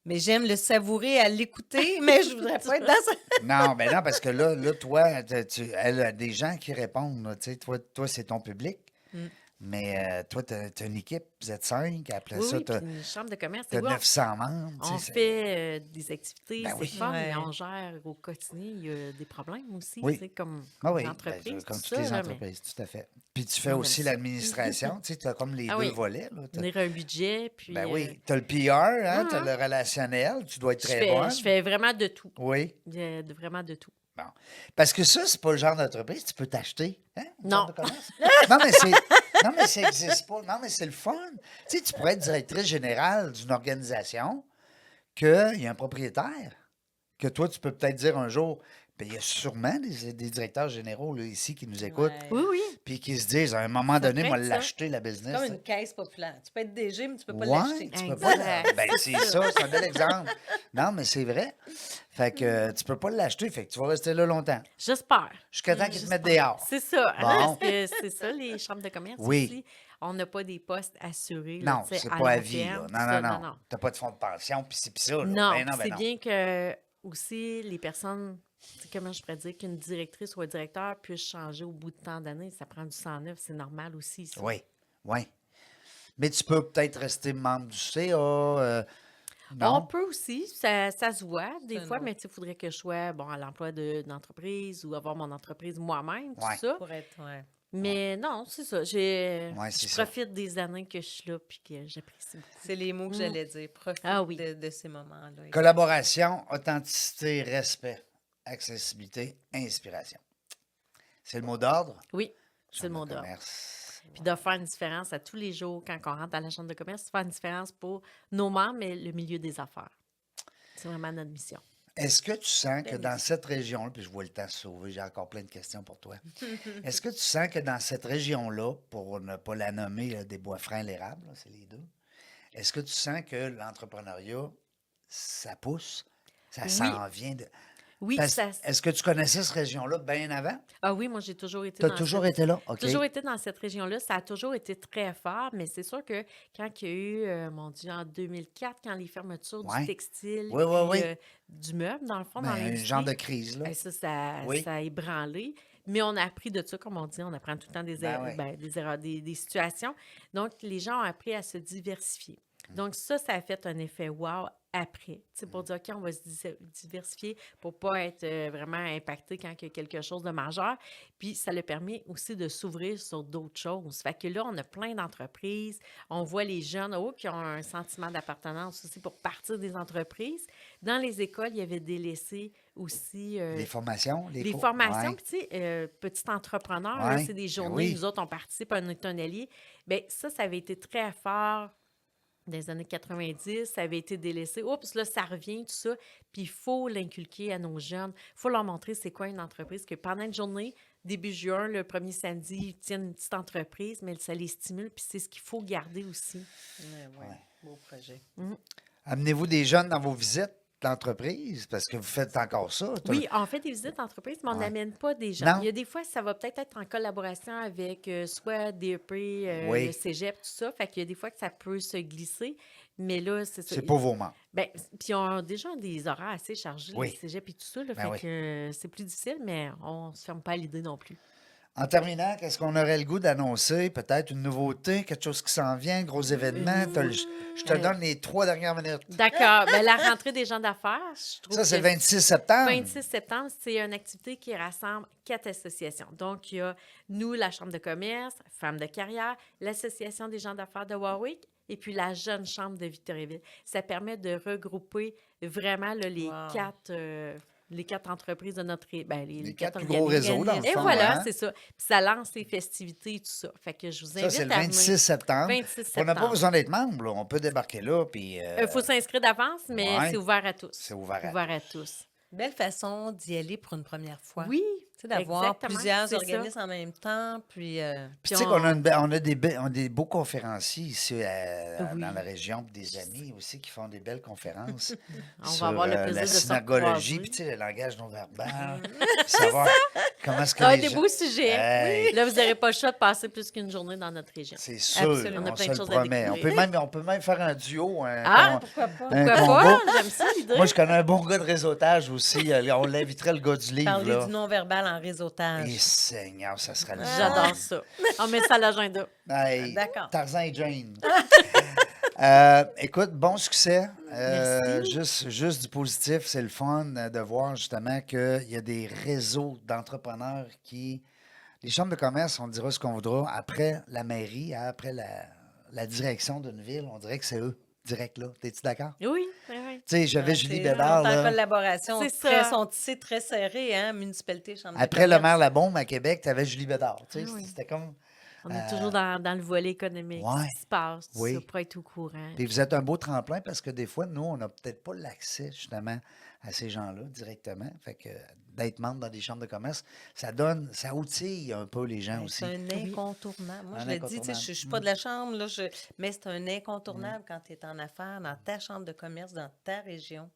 Mais j'aime le savourer à l'écouter, mais je voudrais pas être dans ça. Non, ben non, parce que là toi, elle a des gens qui répondent. Là, tu sais, toi c'est ton public. Mm. Mais toi, tu as une équipe, vous êtes 5. Après Oui, ça, oui, tu puis une chambre de commerce. as Oui, 900 membres. tu on sais, fait des activités, Ben c'est oui. fun, mais Ouais. on gère au quotidien. Il y a des problèmes aussi, Oui. tu sais, comme Ah oui, l'entreprise, ben, comme tout toutes les ça, là, mais entreprises, tout à fait. Puis tu fais on aussi aime ça. l'administration. Tu sais, tu as comme les Ah deux oui. volets. Là. on a un budget, puis Ben oui, tu as le PR, hein, tu as Mhm. le relationnel, tu dois être je très fais, bonne. je fais vraiment de tout. Oui. Vraiment de tout. Bon. Parce que ça, c'est pas le genre d'entreprise que tu peux t'acheter. Hein? une Non. chambre de commerce. Non, mais ça n'existe pas. Non, mais c'est le fun. Tu sais, tu pourrais être directrice générale d'une organisation qu'il y a un propriétaire, que toi, tu peux peut-être dire un jour, ben, il y a sûrement des directeurs généraux là, ici qui nous écoutent, Ouais. Oui, oui. puis qui se disent, à un moment Ça donné, moi, prête, ça. l'acheter, la business. Comme une caisse populaire. Tu peux être DG, mais tu peux pas Ouais, l'acheter. tu peux Exact. pas. Ben, c'est ça, c'est un bel exemple. Non, mais c'est vrai. Fait que tu peux pas l'acheter, fait que tu vas rester là longtemps. J'espère. Jusqu'à temps qu'ils te mettent dehors. C'est ça. Bon. Parce que c'est ça, les chambres de commerce Oui. aussi. On n'a pas des postes assurés. là, Non, tu sais, c'est à pas à long vie. terme, Là. tout ça, Non. T'as pas de fonds de pension, puis ci, puis ça. Là. Non, Ben non, ben c'est non. bien que aussi les personnes, tu sais, comment je pourrais dire, qu'une directrice ou un directeur puisse changer au bout de tant d'années. Ça prend du sang neuf, c'est normal aussi. Ça. Oui, oui. Mais tu peux peut-être rester membre du CA. On Non? peut aussi, ça se voit des C'est fois, non. mais il faudrait que je sois à l'emploi d'entreprise ou avoir mon entreprise moi-même, Ouais. tout ça. Pour être, ouais. Mais non, c'est ça. Ouais, c'est Je ça. profite des années que je suis là puis que j'apprécie beaucoup. C'est les mots que j'allais dire. Profite Ah oui. de ces moments-là. Collaboration, authenticité, respect, accessibilité, inspiration. C'est le mot d'ordre? Oui, c'est le Chambre mot de d'ordre. commerce. Puis de faire une différence à tous les jours quand on rentre à la chambre de commerce, faire une différence pour nos membres, mais le milieu des affaires. C'est vraiment notre mission. Est-ce que tu sens que dans cette région-là, puis je vois le temps se sauver, j'ai encore plein de questions pour toi. Est-ce que tu sens que dans cette région-là, pour ne pas la nommer là, des Bois-Francs, l'érable, là, c'est les deux, est-ce que tu sens que l'entrepreneuriat, ça pousse, ça Oui. s'en vient de... Oui, Parce- ça. Est-ce que tu connaissais cette région-là bien avant? Ah oui, moi j'ai toujours été Tu as dans toujours cette- été là? OK. toujours été dans cette région-là. Ça a toujours été très fort, mais c'est sûr que quand il y a eu, mon Dieu, en 2004, quand les fermetures Ouais. du textile, Oui, oui, puis, oui. du meuble, dans le fond, Ben, dans un l'industrie, genre de crise, là. ça Oui. a ébranlé. Mais on a appris de ça, comme on dit, on apprend tout le temps des Ben erreurs, oui. des erreurs, des situations. Donc, les gens ont appris à se diversifier. Mmh. Donc, ça a fait un effet wow après, tu sais, pour dire, OK, on va se diversifier pour pas être vraiment impacté quand il y a quelque chose de majeur. Puis, ça le permet aussi de s'ouvrir sur d'autres choses. Fait que là, on a plein d'entreprises. On voit les jeunes qui ont un sentiment d'appartenance aussi pour partir des entreprises. Dans les écoles, il y avait délaissé aussi Les formations, les cours. formations. Ouais. Puis, tu sais, petit entrepreneur, là, Ouais. c'est des Ben journées. oui. Nous autres, on participe à un allié. Bien, ça avait été très fort dans les années 90. Ça avait été délaissé. Oups, là, ça revient, tout ça. Puis, il faut l'inculquer à nos jeunes. Il faut leur montrer c'est quoi une entreprise. Que pendant une journée, début juin, le premier samedi, ils tiennent une petite entreprise, mais ça les stimule. Puis, c'est ce qu'il faut garder aussi. Ouais. Beau projet. Amenez-vous des jeunes dans vos visites d'entreprise, parce que vous faites encore ça. Oui, on fait des visites d'entreprise, mais on Ouais. n'amène pas des gens. Non. Il y a des fois, ça va peut-être être en collaboration avec soit DEP, Oui. le cégep, tout ça. Fait qu'il y a des fois que ça peut se glisser. Mais là, c'est ça. C'est pour vos membres. Ben, puis on a déjà des horaires assez chargés, Oui. le cégep et tout ça. Là, Ben fait oui. que c'est plus difficile, mais on ne se ferme pas à l'idée non plus. En terminant, qu'est-ce qu'on aurait le goût d'annoncer? Peut-être une nouveauté, quelque chose qui s'en vient, gros événement. Je te donne les 3 dernières minutes. D'accord. Ben, la rentrée des gens d'affaires, je trouve Ça, c'est que le 26 septembre. 26 septembre, c'est une activité qui rassemble 4 associations. Donc, il y a nous, la Chambre de commerce, Femmes de carrière, l'Association des gens d'affaires de Warwick et puis la Jeune Chambre de Victoriaville. Ça permet de regrouper vraiment là, les 4 entreprises de notre... Les 4 plus organismes. gros réseaux, dans le Et fond. voilà, hein? c'est ça. Puis ça lance les festivités et tout ça. Fait que je vous invite Ça, c'est le à venir. 26 septembre. 26 On n'a pas septembre. besoin d'être membre. Là. On peut débarquer là, puis Il faut s'inscrire d'avance, mais Ouais. c'est ouvert à tous. c'est ouvert à Ouvert à tous. Belle façon d'y aller pour une première fois. Oui, Tu sais, d'avoir exactement, plusieurs c'est ça. organismes en même temps, puis... Puis tu sais qu'on a, on a des beaux conférenciers ici Oui. dans la région, puis des amis aussi qui font des belles conférences. On sur, va avoir le plaisir la de se synagologie, recroiser. puis tu sais, le langage non verbal, puis savoir comment est-ce que Ça va les être des gens... beaux sujets. Hey. Là, vous n'aurez pas le choix de passer plus qu'une journée dans notre région. C'est sûr, Absolument. On a on plein se de le choses à promet. découvrir. On peut même faire un duo, Ah, Pourquoi pas? un Pourquoi combo. pas? J'aime ça, l'idée. Moi, je connais un bon gars de réseautage aussi. On l'inviterait, le gars du livre. Parler Là. du non-verbal en réseautage. Et Seigneur, ça serait le fun. J'adore ça. On met ça à l'agenda. Hey, D'accord. Tarzan et Jane. Écoute, bon succès. Merci. Juste du positif, c'est le fun de voir justement qu'il y a des réseaux d'entrepreneurs qui... Les chambres de commerce, on dira ce qu'on voudra, après la mairie, après la direction d'une ville, on dirait que c'est eux, direct là. T'es-tu d'accord? Oui, oui, oui. Tu sais, j'avais Julie C'est Bédard, en là. collaboration. C'est Très, ça. sont tissés très serrés, hein? Municipalité, Chambre de Après le commerce. maire Labombe à Québec, tu avais Julie Bédard. Tu sais, Ah oui. c'était comme... On est toujours dans le volet économique. ouais. Ce qui se passe, tout Oui. ça, pour être au courant. Puis vous êtes un beau tremplin parce que des fois, nous, on n'a peut-être pas l'accès justement à ces gens-là directement. Fait que d'être membre dans des chambres de commerce, ça outille un peu les gens Ben, aussi. c'est un incontournable. Moi, Un je le dis, tu sais, incontournable. je ne suis pas de la chambre, là, mais c'est un incontournable quand tu es en affaires dans ta chambre de commerce, dans ta région.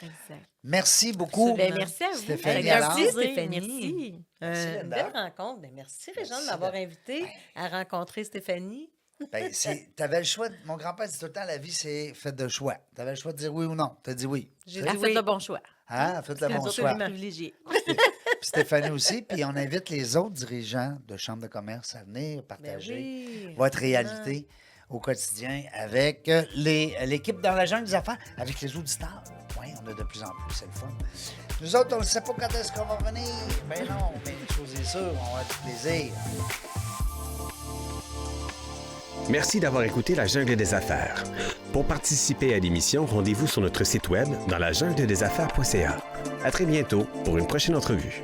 Exact. Merci beaucoup. Ben, merci à vous. Stéphanie Avec un Allard. plaisir. Stéphanie. Merci. Merci, Une Linda. belle rencontre. Ben, merci, Réjean, Merci de m'avoir de- invité à rencontrer Stéphanie. Ben, t'avais le choix. Mon grand-père dit tout le temps, la vie, c'est fait de choix. Tu avais le choix de dire oui ou non. Tu as dit oui. J'ai Elle dit a fait oui. le bon choix. Hein? Faites le bon Nous choix. autres, on est privilégiés. Puis Stéphanie aussi. Puis on invite les autres dirigeants de chambres de commerce à venir Ben partager oui, votre absolument. réalité au quotidien avec l'équipe dans la jungle des affaires, avec les auditeurs. Oui, on a de plus en plus, c'est le fun. Nous autres, on ne sait pas quand est-ce qu'on va revenir. Ben non, mais une chose est sûre, on va avoir du plaisir. Merci d'avoir écouté La Jungle des Affaires. Pour participer à l'émission, rendez-vous sur notre site web dans la jungle des affaires.ca. À très bientôt pour une prochaine entrevue.